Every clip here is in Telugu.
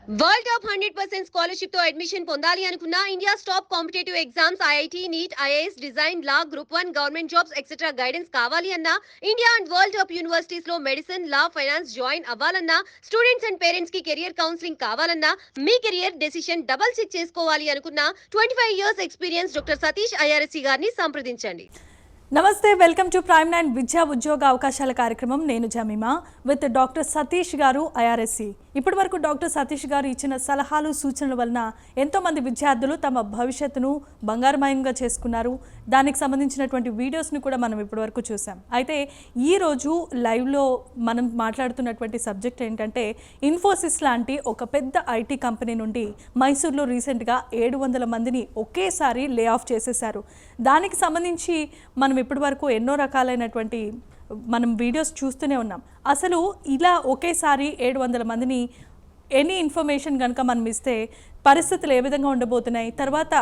వరల్డ్ టాప్ 100% స్కాలర్షిప్ తో అడ్మిషన్ పొందాలి అనుకున్న India top competitive exams IIT NEET IAS design law group 1 government jobs etcetera guidance కావాలి అన్న India and world top universities లో మెడిసిన్ లా ఫైనాన్స్ జాయిన్ అవ్వాలన్నా స్టూడెంట్స్ అండ్ పేరెంట్స్ కి కెరియర్ కౌన్సిలింగ్ కావాలన్నా మీ కెరియర్ డెసిషన్ డబుల్ చెక్ చేసుకోవాలి అనుకున్న 25 years experience doctor Satish IRSC గారిని సంప్రదించండి. నమస్తే, వెల్కమ్ టు ప్రైమ్ 9 విద్యా ఉద్యోగ అవకాశాల కార్యక్రమం. నేను జమీమా విత్ డాక్టర్ సతీష్ గారు ఐఆర్ఎస్సి. ఇప్పటి వరకు డాక్టర్ సతీష్ గారు ఇచ్చిన సలహాలు సూచనల వలన ఎంతోమంది విద్యార్థులు తమ భవిష్యత్తును బంగారుమయంగా చేసుకున్నారు. దానికి సంబంధించినటువంటి వీడియోస్ని కూడా మనం ఇప్పటి వరకు చూసాం. అయితే ఈరోజు లైవ్లో మనం మాట్లాడుతున్నటువంటి సబ్జెక్ట్ ఏంటంటే ఇన్ఫోసిస్ లాంటి ఒక పెద్ద ఐటీ కంపెనీ నుండి మైసూర్లో రీసెంట్గా 700 మందిని ఒకేసారి లే ఆఫ్ చేసేశారు. దానికి సంబంధించి మనం ఇప్పటి వరకు ఎన్నో రకాలైనటువంటి మనం వీడియోస్ చూస్తూనే ఉన్నాం. అసలు ఇలా ఒకేసారి 700 మందిని ఎనీ ఇన్ఫర్మేషన్ కనుక మనం ఇస్తే పరిస్థితులు ఏ విధంగా ఉండబోతున్నాయి, తర్వాత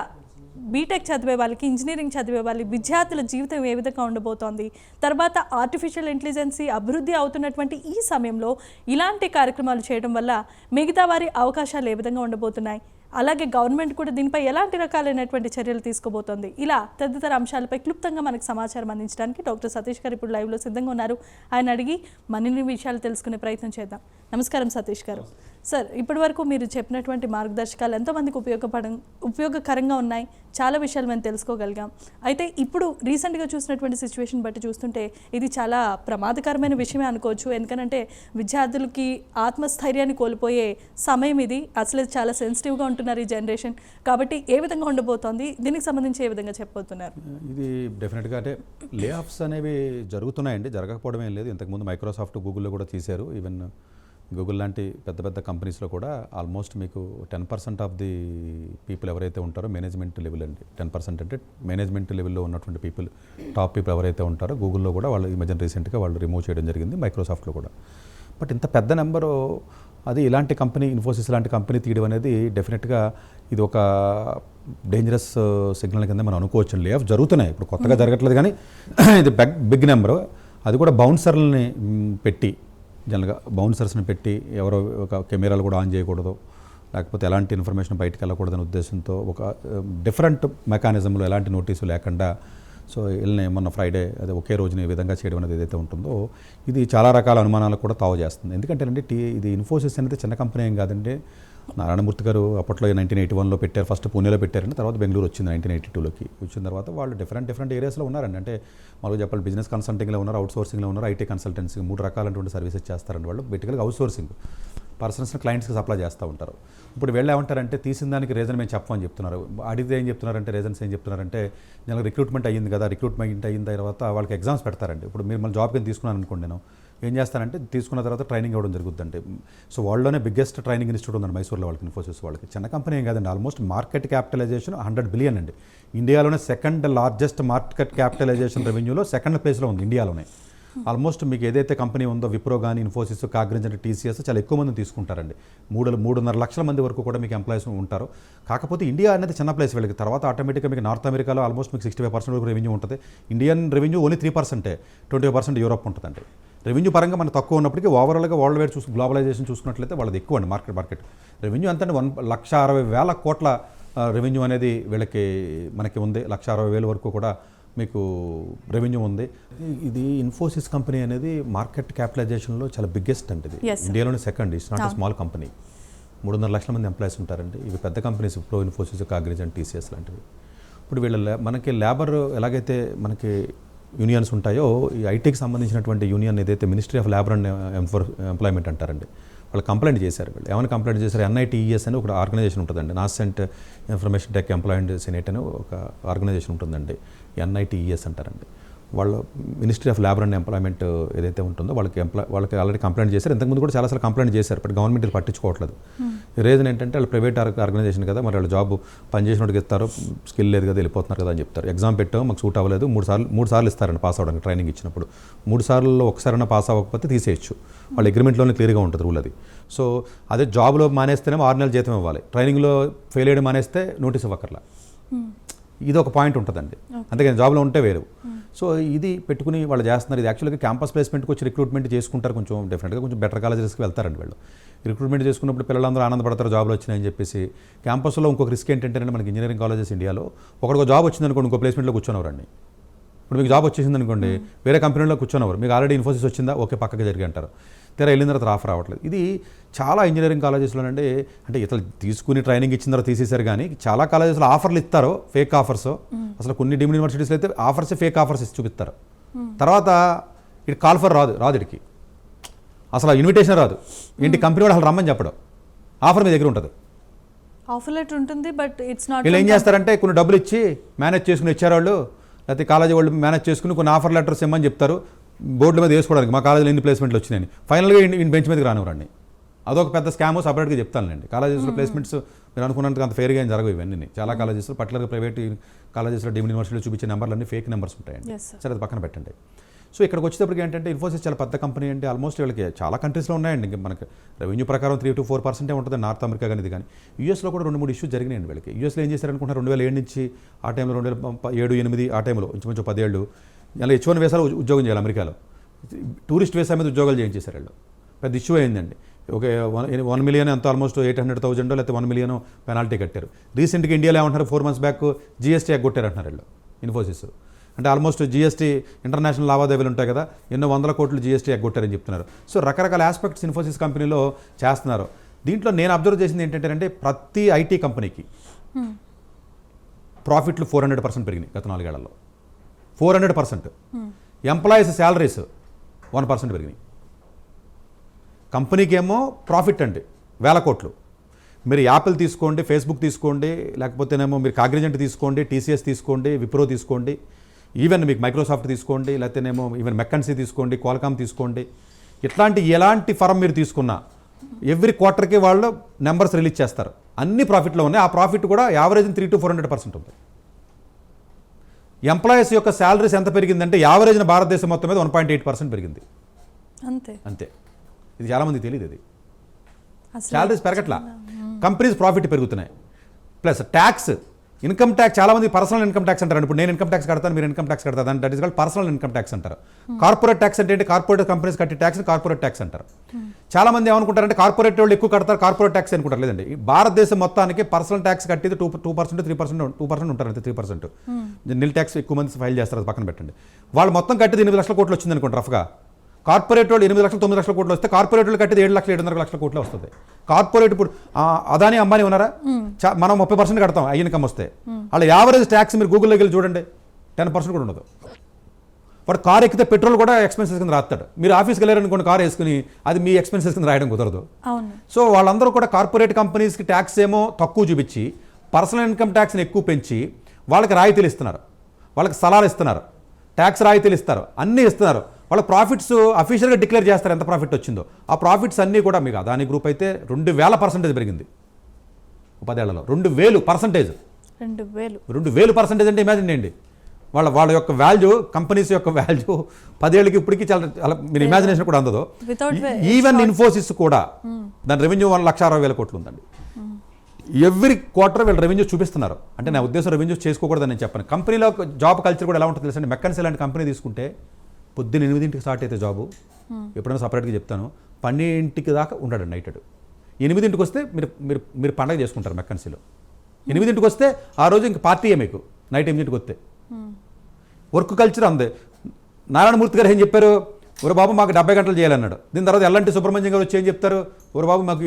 బీటెక్ చదివే వాళ్ళకి, ఇంజనీరింగ్ చదివే వాళ్ళ విద్యార్థుల జీవితం ఏ విధంగా ఉండబోతోంది, తర్వాత ఆర్టిఫిషియల్ ఇంటెలిజెన్సీ అభివృద్ధి అవుతున్నటువంటి ఈ సమయంలో ఇలాంటి కార్యక్రమాలు చేయడం వల్ల మిగతా వారి అవకాశాలు ఏ విధంగా ఉండబోతున్నాయి, అలాగే గవర్నమెంట్ కూడా దీనిపై ఎలాంటి రకాలైనటువంటి చర్యలు తీసుకోబోతోంది, ఇలా తదితర అంశాలపై క్లుప్తంగా మనకు సమాచారం అందించడానికి డాక్టర్ సతీష్ గారు ఇప్పుడు లైవ్లో సిద్ధంగా ఉన్నారు. ఆయన అడిగి మరిన్ని విషయాలు తెలుసుకునే ప్రయత్నం చేద్దాం. నమస్కారం సతీష్ గారు. సార్, ఇప్పటి వరకు మీరు చెప్పినటువంటి మార్గదర్శకాలు ఎంతోమందికి ఉపయోగకరంగా ఉన్నాయి. చాలా విషయాలు మేము తెలుసుకోగలిగాం. అయితే ఇప్పుడు రీసెంట్గా చూసినటువంటి సిచ్యువేషన్ బట్టి చూస్తుంటే ఇది చాలా ప్రమాదకరమైన విషయమే అనుకోవచ్చు. ఎందుకంటే విద్యార్థులకి ఆత్మస్థైర్యాన్ని కోల్పోయే సమయం ఇది. అసలు చాలా సెన్సిటివ్గా ఉంటున్నారు ఈ జనరేషన్. కాబట్టి ఏ విధంగా ఉండబోతోంది, దీనికి సంబంధించి ఏ విధంగా చెప్పబోతున్నారు? ఇది డెఫినెట్గా అంటే లే ఆఫ్స్ అనేవి జరుగుతున్నాయండి, జరగకపోవడం ఏం లేదు. ఇంతకుముందు మైక్రోసాఫ్ట్, గూగుల్లో కూడా తీశారు. ఈవెన్ గూగుల్ లాంటి పెద్ద పెద్ద కంపెనీస్లో కూడా ఆల్మోస్ట్ మీకు 10% ఆఫ్ ది పీపుల్ ఎవరైతే ఉంటారో మేనేజ్మెంట్ లెవెల్ అండి. 10% అంటే మేనేజ్మెంట్ లెవెల్లో ఉన్నటువంటి పీపుల్, టాప్ పీపుల్ ఎవరైతే ఉంటారో గూగుల్లో కూడా వాళ్ళు ఈ మధ్యన రీసెంట్గా వాళ్ళు రిమూవ్ చేయడం జరిగింది, మైక్రోసాఫ్ట్లో కూడా. బట్ ఇంత పెద్ద నెంబరు అది ఇలాంటి కంపెనీ, ఇన్ఫోసిస్ లాంటి కంపెనీ తీయడం అనేది డెఫినెట్గా ఇది ఒక డేంజరస్ సిగ్నల్ కింద మనం అనుకోవచ్చు. లే ఆఫ్ జరుగుతున్నాయి, ఇప్పుడు కొత్తగా జరగట్లేదు, కానీ ఇది బిగ్ నెంబరు. అది కూడా బౌన్సర్లని పెట్టి, జనరల్గా బౌన్సర్స్ని పెట్టి, ఎవరో ఒక కెమెరాలు కూడా ఆన్ చేయకూడదు, లేకపోతే ఎలాంటి ఇన్ఫర్మేషన్ బయటకు వెళ్ళకూడదనే ఉద్దేశంతో ఒక డిఫరెంట్ మెకానిజంలో ఎలాంటి నోటీసు లేకుండా సో వెళ్ళిన మొన్న ఫ్రైడే అదే ఒకే రోజున ఈ విధంగా చేయడం అనేది ఏదైతే ఉంటుందో ఇది చాలా రకాల అనుమానాలకు కూడా తావు చేస్తుంది. ఎందుకంటే అండి ఇది ఇన్ఫోసిస్ అనేది చిన్న కంపెనీ ఏం కాదండి. నారాయణమూర్తి గారు అప్పట్లో 1981లో పెట్టారు, ఫస్ట్ పూణేలో పెట్టారండి, తర్వాత బెంగళూరు వచ్చింది 1982లోకి. వచ్చిన తర్వాత వాళ్ళు డిఫరెంట్ ఏరియాస్లో ఉన్నారండి. అంటే మాకు చెప్పాలి, బిజినెస్ కన్సల్టింగ్లో ఉన్నారు, అవుట్ సోర్సింగ్లో ఉన్నారు, ఐటీ కన్సల్టెన్సీ, 3 రకాలైనటువంటి సర్వీసెస్ చేస్తారండి వాళ్ళు. బేసికల్గా అవుట్ సోర్సింగ్ పర్సన్స్ని క్లయింట్స్కి సప్లై చేస్తూ ఉంటారు. ఇప్పుడు వీళ్ళు ఏమంటారంటే తీసిన దానికి రీజన్ మేము చెప్పమని చెప్తున్నారు. అడిగితే ఏం చెప్తున్నారంటే, రీజన్స్ ఏం చెప్తున్నారంటే, జనరల్ రిక్రూట్మెంట్ అయ్యింది కదా, రిక్రూట్మెంట్ అయిన తర్వాత వాళ్ళకి ఎగ్జామ్స్ పెడతారండి. ఇప్పుడు మీరు మళ్ళీ జాబ్ కింద తీసుకున్నాను అనుకోండి, నేను ఏం చేస్తానంటే తీసుకున్న తర్వాత ట్రైనింగ్ ఇవ్వడం జరుగుతుందండి. సో వాళ్ళలోనే బిగ్గెస్ట్ ట్రైనింగ్ ఇన్స్టిట్యూట్ ఉందండి మైసూర్లో వాళ్ళకి, ఇన్ఫోసిస్ వాళ్ళకి. చిన్న కంపెనీ ఏం కాదండి, ఆల్మోస్ట్ మార్కెట్ క్యాపిటలైజేషన్ 100 బిలియన్ అండి. ఇండియాలోనే సెకండ్ లార్జెస్ట్ మార్కెట్ క్యాపిటలైజేషన్ రెవెన్యూలో సెకండ్ ప్లేస్లో ఉంది ఇండియాలోనే. ఆల్మోస్ట్ మీకు ఏదైతే కంపెనీ ఉందో విప్రో కానీ, ఇన్ఫోసిస్, కాగ్నిజెంట్, టీసీఎస్ చాలా ఎక్కువ మందిని తీసుకుంటారండి. 3.5 లక్షల మంది వరకు కూడా మీకు ఎంప్లాయీస్ ఉంటారు. కాకపోతే ఇండియా అనేది చిన్న ప్లేస్ వీళ్ళకి. తర్వాత ఆటోమేటిక్గా మీకు నార్త్ అమెరికాలో ఆల్మోస్ట్ మీకు 65% వరకు రెవెన్యూ ఉంటుంది. ఇండియన్ రెవెన్యూ ఓన్లీ 3%, 25% యూరోప్ ఉంటుందండి. రెవెన్యూ పరంగా మనకు తక్కువ ఉన్నప్పటికీ ఓవరాల్గా వరల్డ్ వైడ్ గ్లోబలైజేషన్ చూసుకున్నట్లయితే వాళ్ళది ఎక్కువ అండి మార్కెట్ రెవెన్యూ. ఎంతంటే 1,60,000 కోట్ల రెవెన్యూ అనేది వీళ్ళకి మనకి ఉంది. 1,60,000 వరకు కూడా మీకు రెవెన్యూ ఉంది. ఇది ఇన్ఫోసిస్ కంపెనీ అనేది మార్కెట్ క్యాపిటలైజేషన్లో చాలా బిగ్గెస్ట్ అండి. ఇది ఇండియాలోనే second, it's not a small company. 3.5 లక్షల మంది ఎంప్లాయీస్ ఉంటారండి. ఇవి పెద్ద companies, pro, Infosys, Cognizant, TCS లాంటివి. ఇప్పుడు వీళ్ళ మనకి లేబర్ ఎలాగైతే మనకి యూనియన్స్ ఉంటాయో, ఈ ఐటీకి సంబంధించినటువంటి యూనియన్ ఏదైతే ministry of labour and employment అంటారండి, వాళ్ళు కంప్లైంట్ చేశారు. వీళ్ళు ఏమైనా కంప్లైంట్ చేశారు, NITES అని ఒక ఆర్గనైజేషన్ ఉంటుందండి, nascent information tech employment senate అని ఒక ఆర్గనైజేషన్ ఉంటుందండి, NITES అంటారండి. వాళ్ళు ministry of labour and employment ఏదైతే ఉంటుందో వాళ్ళకి ఆల్రెడీ కంప్లైంట్ చేశారు. ఇంతకుముందు కూడా చాలాసార్లు కంప్లైంట్ చేశారు, బట్ గవర్నమెంట్ ఇది పట్టించుకోవట్లేదు. రీజన్ ఏంటంటే వాళ్ళు ప్రైవేట్ ఆర్గనైజేషన్ కదా, మరి వాళ్ళు జాబ్ పనిచేసినోడికి ఇస్తారు, స్కిల్ లేదు కదా, వెళ్ళిపోతున్నారు కదా అని చెప్తారు. ఎగ్జామ్ పెట్టాము, మాకు సూట్ అవ్వలేదు, 3 సార్లు ఇస్తారండి పాస్ అవ్వడానికి ట్రైనింగ్ ఇచ్చినప్పుడు. 3 సార్లు ఒకసారైనా పాస్ అవ్వకపోతే తీసేయచ్చు. వాళ్ళ అగ్రిమెంట్లోనే క్లియర్గా ఉంటుంది రూల్ అది. సో అదే జాబ్లో మానేస్తేనేమో 6 నెలల జీతం ఇవ్వాలి, ట్రైనింగ్లో ఫెయిల్ అయ్యడం మానేస్తే నోటీస్ ఇవ్వక్కర్లా. ఇది ఒక పాయింట్ ఉంటుందండి. అందుకని జాబ్లో ఉంటే వేరు. సో ఇది పెట్టుకుని వాళ్ళు చేస్తున్నారు. ఇది యాక్చువల్గా క్యాంపస్ ప్లేస్మెంట్కి వచ్చి రిక్రూట్మెంట్ చేసుకుంటారు, కొంచెం డెఫినెట్గా కొంచెం బెటర్ కాలేజెస్కి వెళ్తారండి వాళ్ళు. రిక్రూట్మెంట్ చేసుకున్నప్పుడు పిల్లలందరూ ఆనందపడతారు జాబ్లు వచ్చినాయని చెప్పేసి. క్యాంపస్లో ఇంకొక రిస్క్ ఏంటంటే మనకి ఇంజనీరింగ్ కాలేజెస్ ఇండియాలో ఒకటికి జాబ్ వచ్చిందనుకోండి ఇంకో ప్లేస్మెంట్లో కూర్చోనవరండి. ఇప్పుడు మీకు జాబ్ వచ్చేసింది అనుకోండి వేరే కంపెనీలో కూర్చోనవారు, మీకు ఆల్రెడీ ఇన్ఫోసిస్ వచ్చిందా ఓకే పక్కకి జరిగి అంటారు, తెర వెళ్ళిన తర్వాత ఆఫర్ రావట్లేదు. ఇది చాలా ఇంజనీరింగ్ కాలేజెస్లోనండి, అంటే ఇతను తీసుకుని ట్రైనింగ్ ఇచ్చిన తర్వాత తీసేశారు, కానీ చాలా కాలేజెస్లో ఆఫర్లు ఇస్తారు, ఫేక్ ఆఫర్స్. అసలు కొన్ని డీమ్డ్ యూనివర్సిటీస్లో అయితే ఆఫర్స్ ఫేక్ ఆఫర్స్ ఇచ్చి చూపిస్తారు. తర్వాత ఇటు కాల్ ఫర్ రాదు ఇటుకి, అసలు ఇన్విటేషన్ రాదు. ఏంటి కంపెనీ కూడా అసలు రమ్మని చెప్పడం, ఆఫర్ మీ దగ్గర ఉంటుంది, ఆఫర్ లెటర్ ఉంటుంది, బట్ ఇట్స్ నాట్. వీళ్ళు ఏం చేస్తారంటే కొన్ని డబ్బులు ఇచ్చి మేనేజ్ చేసుకుని ఇచ్చారు వాళ్ళు, లేకపోతే కాలేజీ వాళ్ళు మేనేజ్ చేసుకుని కొన్ని ఆఫర్ లెటర్స్ ఇమ్మని చెప్తారు బోర్డుల మీద వేసుకోవడానికి, మా కాలేజీలో ఎన్ని ప్లేస్మెంట్లు వచ్చినాయని. ఫైనల్గా బెంచ్ మీదకి రానివ్వరండి. అదొక పెద్ద స్కామ్, సపరేట్గా చెప్తానండి. కాలేజెస్లో ప్లేస్మెంట్స్ మీరు అనుకున్నందుకు అంత ఫేర్గా ఏం జరగవు ఇవన్నీ. చాలా కాలేజెస్లో పర్టికులర్గా ప్రైవేట్ కాలేజెస్లో డీమ్డ్ యూనివర్సిటీలో చూపించే నెంబర్లన్నీ ఫేక్ నెంబర్స్ ఉంటాయండి. సరే అది పక్కన పెట్టండి. సో ఇక్కడికి వచ్చేటప్పటికి ఏంటంటే ఇన్ఫోసిస్ చాలా పెద్ద కంపెనీ అంటే ఆల్మోస్ట్ వీళ్ళకి చాలా కంట్రీస్లో ఉన్నాయండి. ఇంకా మనకి రెవెన్యూ ప్రకారం 3 to 4% ఉంటుంది నార్త్ అమెరికా కానీ ఇది కానీ. యూఎస్లో కూడా 2-3 ఇష్యూస్ జరిగినాయండి వీళ్ళకి. యూఎస్లో ఏం చేశారనుకుంటున్నారు 2007 నుంచి ఆ టైంలో 2007-8 ఆ టైంలో ఇంచుమించు 10 ఏళ్ళు ఇలా H1 వీసాలో ఉద్యోగం చేయాలి అమెరికాలో. టూరిస్ట్ వీసా మీద ఉద్యోగాలు చేయించేశారు వాళ్ళు. పెద్ద ఇష్యూ అయిందండి. ఒక 1 million ఎంతో ఆల్మోస్ట్ 800,000 లేకపోతే 1 million పెనాల్టీ కట్టారు. రీసెంట్గా ఇండియాలో ఏమంటారు 4 months బ్యాక్ జీఎస్టీ ఎగ్గొట్టారు అంటున్నారు వీళ్ళు ఇన్ఫోసిస్. అంటే ఆల్మోస్ట్ జీఎస్టీ ఇంటర్నేషనల్ లావాదేవీలు ఉంటాయి కదా, ఎన్నో 100 కోట్లు జీఎస్టీ ఎగ్గొట్టారని చెప్తున్నారు. సో రకరకాల ఆస్పెక్ట్స్ ఇన్ఫోసిస్ కంపెనీలో చేస్తున్నారు. దీంట్లో నేను అబ్జర్వ్ చేసింది ఏంటంటే ప్రతి ఐటీ కంపెనీకి ప్రాఫిట్లు 400% పెరిగినాయి గత 4 ఏళ్లలో. 400%. ఎంప్లాయీస్ శాలరీస్ 1% పెరిగినాయి. కంపెనీకి ఏమో ప్రాఫిట్ అండి 1000 కోట్లు. మీరు యాపిల్ తీసుకోండి, ఫేస్బుక్ తీసుకోండి, లేకపోతేనేమో మీరు కాగ్నిజెంట్ తీసుకోండి, టీసీఎస్ తీసుకోండి, విప్రో తీసుకోండి, ఈవెన్ మీకు మైక్రోసాఫ్ట్ తీసుకోండి, లేకపోతేనేమో ఈవెన్ మెక్కన్సీ తీసుకోండి, క్వాల్కామ్ తీసుకోండి. ఇట్లాంటి ఎలాంటి ఫర్మ్ మీరు తీసుకున్నా ఎవ్రీ క్వార్టర్కి వాళ్ళు నెంబర్స్ రిలీజ్ చేస్తారు. అన్ని ప్రాఫిట్లో ఉన్నాయి. ఆ ప్రాఫిట్ కూడా యావరేజ్ 300 to 400% ఉంది. ఎంప్లాయీస్ యొక్క శాలరీస్ ఎంత పెరిగిందంటే యావరేజ్న భారతదేశం మొత్తం మీద 1.8% పెరిగింది. అంతే. ఇది చాలామంది తెలియదు. అది శాలరీస్ పెరగట్లా, కంపెనీస్ ప్రాఫిట్ పెరుగుతున్నాయి. ప్లస్ ట్యాక్స్, ఇన్కమ్ ట్యాక్స్, చాలామంది పర్సనల్ ఇన్కమ్ ట్యాక్స్ అంటారు. ఇప్పుడు నేను ఇన్కమ్ ట్యాక్స్ కడతాను, మీరు ఇన్కమ్ ట్యాక్స్ కడతారు, that is called personal income tax అంటారు. కార్పొరేట్ ట్యాక్స్ అంటే ఏంటి? కార్పొరేట్ కంపెనీస్ కట్టే ట్యాక్స్ కార్పొరేట్ ట్యాక్స్ అంటారు. చాలామంది ఏమనుకుంటారంటే కార్పొరేట్ వాళ్ళు ఎక్కువ కడతారు, కార్పొరేట్ ట్యాక్స్ అనుకుంటారు. లేదండి, భారతదేశం మొత్తానికి పర్సనల్ ట్యాక్స్ కట్టేది 2%, 3% ఉంటారు. అంతే 3%. నిల్ ట్యాక్స్ ఎక్కువ మంది ఫైల్ చేస్తారు, అది పక్కన పెట్టండి. వాళ్ళు మొత్తం కట్టేది 8 లక్షల కోట్లు వచ్చింది అనుకోండి రఫ్గా. కార్పొరేట్ వాళ్ళు 8 లక్షలు 9 లక్షల కోట్లు వస్తే కార్పొరేట్ వాళ్ళు కట్టేది 7 లక్షలు 7.5 లక్షల కోట్లు వస్తుంది. కార్పొరేట్ ఇప్పుడు అదాని అంబానీ ఉన్నారా, మనం 30% కడతాం ఐ ఇన్కమ్ వస్తే. వాళ్ళ యావరేజ్ ట్యాక్స్ మీరు గూగుల్లోకి వెళ్ళి చూడండి 10% కూడా ఉండదు. వాడు కార్ ఎక్కితే పెట్రోల్ కూడా ఎక్స్పెన్సెస్ కింద రాస్తాడు. మీరు ఆఫీస్కి వెళ్ళారనుకోండి కార్ వేసుకుని, అది మీ ఎక్స్పెన్సెస్ కింద రాయడం కుదరదు. సో వాళ్ళందరూ కూడా కార్పొరేట్ కంపెనీస్కి ట్యాక్స్ ఏమో తక్కువ చూపించి పర్సనల్ ఇన్కమ్ ట్యాక్స్ని ఎక్కువ పెంచి వాళ్ళకి రాయితీలు ఇస్తున్నారు, వాళ్ళకి స్థలాలు ఇస్తున్నారు, ట్యాక్స్ రాయితీలు ఇస్తారు, అన్నీ ఇస్తున్నారు. వాళ్ళ ప్రాఫిట్స్ అఫీషియల్గా డిక్లేర్ చేస్తారు ఎంత ప్రాఫిట్ వచ్చిందో. ఆ ప్రాఫిట్స్ అన్నీ కూడా మీకు అదాని గ్రూప్ అయితే 2000% పెరిగింది 10 ఏళ్లలో. 2000%. 2000% అంటే ఇమాజిన్ చేయండి. వాళ్ళ యొక్క వాల్యూ, కంపెనీస్ యొక్క వాల్యూ 10 ఏళ్ళకి ఇప్పటికీ చాలా మీరు ఇమాజినేషన్ కూడా అందదు. ఈవెన్ ఇన్ఫోసిస్ కూడా దాని రెవెన్యూ 1,60,000 కోట్లు ఉందండి. ఎవ్రీ క్వార్టర్ వీళ్ళు రెవెన్యూ చూపిస్తున్నారు. అంటే నా ఉద్దేశం రెవెన్యూ చేసుకోకూడదని నేను చెప్పాను. కంపెనీలో జాబ్ కల్చర్ కూడా ఎలా ఉంటుంది తెలుసండి. మెక్కన్సీ లాంటి కంపెనీ తీసుకుంటే పొద్దున్న 8 స్టార్ట్ అయితే జాబు, ఎప్పుడైనా సపరేట్గా చెప్తాను, 12 దాకా ఉండడు నైట్. 8 వస్తే మీరు పండగ చేసుకుంటారు మెక్కన్సీలో. 8 వస్తే ఆ రోజు ఇంక పార్టీయే మీకు. నైట్ 8 వస్తే వర్క్ కల్చర్ అందే. నారాయణమూర్తి గారు ఏం చెప్పారు, ఒరే బాబు మాకు 70 గంటలు చేయాలన్నాడు. దీని తర్వాత ఎల్లంటి సుబ్రహ్మణ్యం గారు వచ్చి ఏం చెప్తారు, ఒరే బాబు మాకు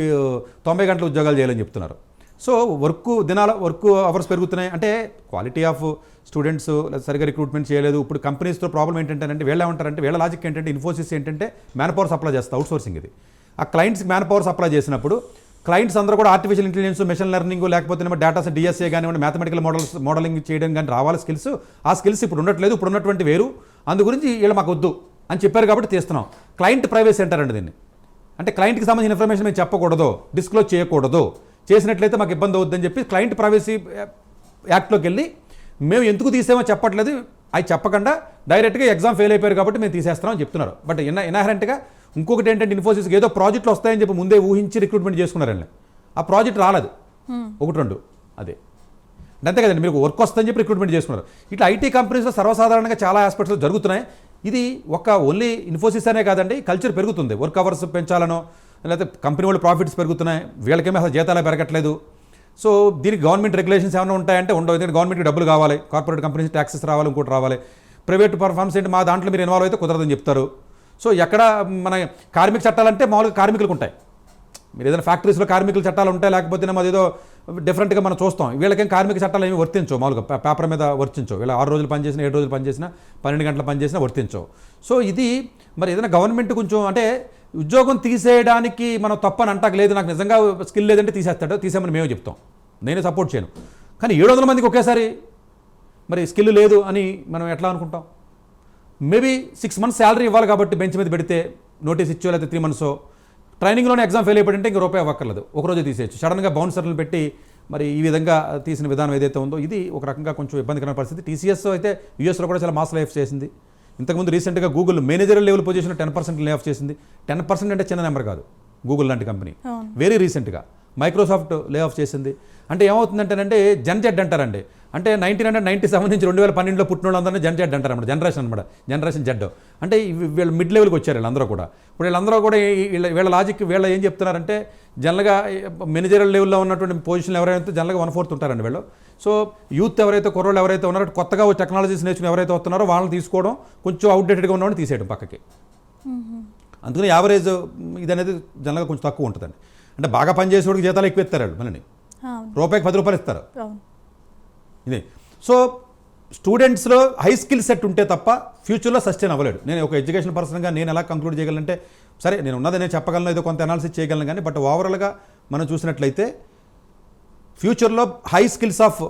90 గంటలు ఉద్యోగాలు చేయాలని చెప్తున్నారు. సో వర్క్ అవర్స్ పెరుగుతున్నాయి. అంటే క్వాలిటీ ఆఫ్ స్టూడెంట్స్ సరిగ్గా రిక్రూట్మెంట్ చేయలేదు. ఇప్పుడు కంపెనీస్తో ప్రాబ్లం ఏంటంటే వీళ్ళు ఏమంటారంటే, వీళ్ళ లాజిక్ ఏంటంటే ఇన్ఫోసిస్ ఏంటంటే మ్యాన్ పవర్ సప్లై చేస్తారు, అవుట్ సోర్సింగ్. ఇది ఆ క్లయింట్స్కి మ్యాన్ పవర్ సప్లై చేసినప్పుడు క్లయింట్స్ అందరూ కూడా ఆర్టిఫిషియల్ ఇంటెలిజెన్స్, మెషిన్ లెర్నింగ్, లేకపోతే డేటాస్ డిఎస్ఏ కానివ్వండి, మ్యాథమెటికల్ మోడలింగ్ చేయడం కానీ రావాలి స్కిల్స్. ఆ స్కిల్స్ ఇప్పుడు ఉండట్లేదు, ఇప్పుడు ఉన్నటువంటి వేరు. అందు గురించి వీళ్ళు మాకు వద్దు అని చెప్పారు కాబట్టి తీస్తున్నాం. క్లయింట్ ప్రైవసీ అంటారండి దీన్ని. అంటే క్లయింట్కి సంబంధించిన ఇన్ఫర్మేషన్ మేము చెప్పకూడదు, డిస్క్లోజ్ చేయకూడదు, చేసినట్లయితే మాకు ఇబ్బంది అవుతుందని చెప్పి క్లయింట్ ప్రైవసీ యాక్ట్లోకి వెళ్ళి మేము ఎందుకు తీసామో చెప్పట్లేదు, అవి చెప్పకుండా డైరెక్ట్గా ఎగ్జామ్ ఫెయిల్ అయిపోయారు కాబట్టి మేము తీసేస్తున్నామని చెప్తున్నారు. బట్ ఇన్హరెంట్గా ఇంకొకటి ఏంటంటే ఇన్ఫోసిస్కి ఏదో ప్రాజెక్టులు వస్తాయని చెప్పి ముందే ఊహించి రిక్రూట్మెంట్ చేసుకున్నారండి. ఆ ప్రాజెక్ట్ రాలేదు, 1-2 అదే. అంతే కదండి, మీకు వర్క్ వస్తుందని చెప్పి రిక్రూట్మెంట్ చేసుకున్నారు. ఇట్లా ఐటీ కంపెనీస్లో సర్వసాధారణంగా చాలా ఆస్పెక్ట్స్లో జరుగుతున్నాయి. ఇది ఒక ఓన్లీ ఇన్ఫోసిస్ అనే కాదండి, కల్చర్ పెరుగుతుంది. వర్క్ అవర్స్ పెంచాలనో లేకపోతే కంపెనీ వాళ్ళు ప్రాఫిట్స్ పెరుగుతున్నాయి, వీళ్ళకేమీ అసలు జీతాలు పెరగట్లేదు. సో దీనికి గవర్నమెంట్ రెగ్యులేషన్స్ ఏమైనా ఉంటాయంటే ఉండవు. ఎందుకంటే గవర్నమెంట్కి డబ్బులు కావాలి, కార్పొరేట్ కంపెనీస్ ట్యాక్సెస్ రావాలి, ఇంకోటి రావాలి. ప్రైవేట్ పర్ఫార్మెన్స్ ఏంటి, మా దాంట్లో మీరు ఇన్వాల్వ్ అయితే కుదరదని చెప్తారు. సో ఎక్కడ మన కార్మిక చట్టాలంటే మామూలుగా కార్మికులకు ఉంటాయి. మీరు ఏదైనా ఫ్యాక్టరీస్లో కార్మికుల చట్టాలు ఉంటాయి, లేకపోతే అదేదో డిఫరెంట్గా మనం చూస్తాం. వీళ్ళకేం కార్మిక చట్టాలు ఏమి వర్తించవు, మామూలుగా పేపర్ మీద వర్తించవు. వీళ్ళ 6 రోజులు పనిచేసినా 7 రోజులు పనిచేసినా 12 గంటలు పనిచేసినా వర్తించవు. సో ఇది మరి ఏదైనా గవర్నమెంట్ కొంచెం అంటే ఉద్యోగం తీసేయడానికి మనం తప్పని అంటాక లేదు, నాకు నిజంగా స్కిల్ లేదంటే తీసేమని మేము చెప్తాం, నేనే సపోర్ట్ చేయను. కానీ 700 మందికి ఒకేసారి మరి స్కిల్ లేదు అని మనం ఎట్లా అనుకుంటాం? మేబీ 6 months శాలరీ ఇవ్వాలి కాబట్టి బెంచ్ మీద పెడితే నోటీస్ ఇచ్చో లేకపోతే 3 months ట్రైనింగ్లోనే ఎగ్జామ్ ఫెయిల్ అయిపోయింటే ఇంక రూపాయి అవ్వక్కర్లేదు, ఒకరోజే తీసేయచ్చు. సడన్గా బౌన్సర్లు పెట్టి మరి ఈ విధంగా తీసిన విధానం ఏదైతే ఉందో ఇది ఒక రకంగా కొంచెం ఇబ్బందికరమైన పరిస్థితి. టీసీఎస్ అయితే యూఎస్లో కూడా చాలా మాస్ లే ఆఫ్ చేసింది. ఇంతకుముందు రీసెంట్గా గూగుల్ మేనేజర్ లెవెల్ పొజిషన్లో 10% లే ఆఫ్ చేసింది. 10% అంటే చిన్న నెంబర్ కాదు, గూగుల్ లాంటి కంపెనీ. వెరీ రీసెంట్గా మైక్రోసాఫ్ట్ లే ఆఫ్ చేసింది. అంటే ఏమవుతుందంటేనంటే జెడ్ అంటారండి. అంటే 1997 నుంచి 2012లో పుట్టిన వాళ్ళందరినీ జెడ్ అంటారు అన్నమాట, జనరేషన్ అనమాట, జనరేషన్ జెడ్. అంటే వీళ్ళు మిడ్ లెవెల్కి వచ్చారు వీళ్ళందరూ కూడా. ఇప్పుడు వీళ్ళందరూ కూడా వీళ్ళ లాజిక్ వీళ్ళ ఏం చెప్తున్నారంటే జనరల్గా మేనేజరల్ లెవెల్లో ఉన్నటువంటి పొజిషన్లు ఎవరైతే జనరల్గా 1/4 ఉంటారండి వీళ్ళు. సో యూత్ ఎవరైతే కుర్రోళ్ళు ఎవరైతే ఉన్నారో కొత్తగా టెక్నాలజీస్ నేర్చుకుని ఎవరైతే వస్తున్నారో వాళ్ళని తీసుకోవడం, కొంచెం అవుట్డేటెడ్గా ఉన్నవాడిని తీసేయడం పక్కకి. అందుకని యావరేజ్ ఇది అనేది జనరల్గా కొంచెం తక్కువ ఉంటుందండి. అంటే బాగా పనిచేసేవాడికి జీతాలు ఎక్కువ ఇస్తారు వాళ్ళు, మనని రూపాయికి 10 రూపాయలు ఇస్తారు ఇది. సో స్టూడెంట్స్లో హై స్కిల్ సెట్ ఉంటే తప్ప ఫ్యూచర్లో సస్టైన్ అవ్వలేడు. నేను ఒక ఎడ్యుకేషన్ పర్సన్గా నేను ఎలా కంక్లూడ్ చేయగలంటే, సరే నేను ఉన్నది నేను చెప్పగలను, ఏదో కొంత అనాలిసిస్ చేయగలను, కానీ బట్ ఓవరాల్గా మనం చూసినట్లయితే ఫ్యూచర్లో హై స్కిల్స్ ఆఫ్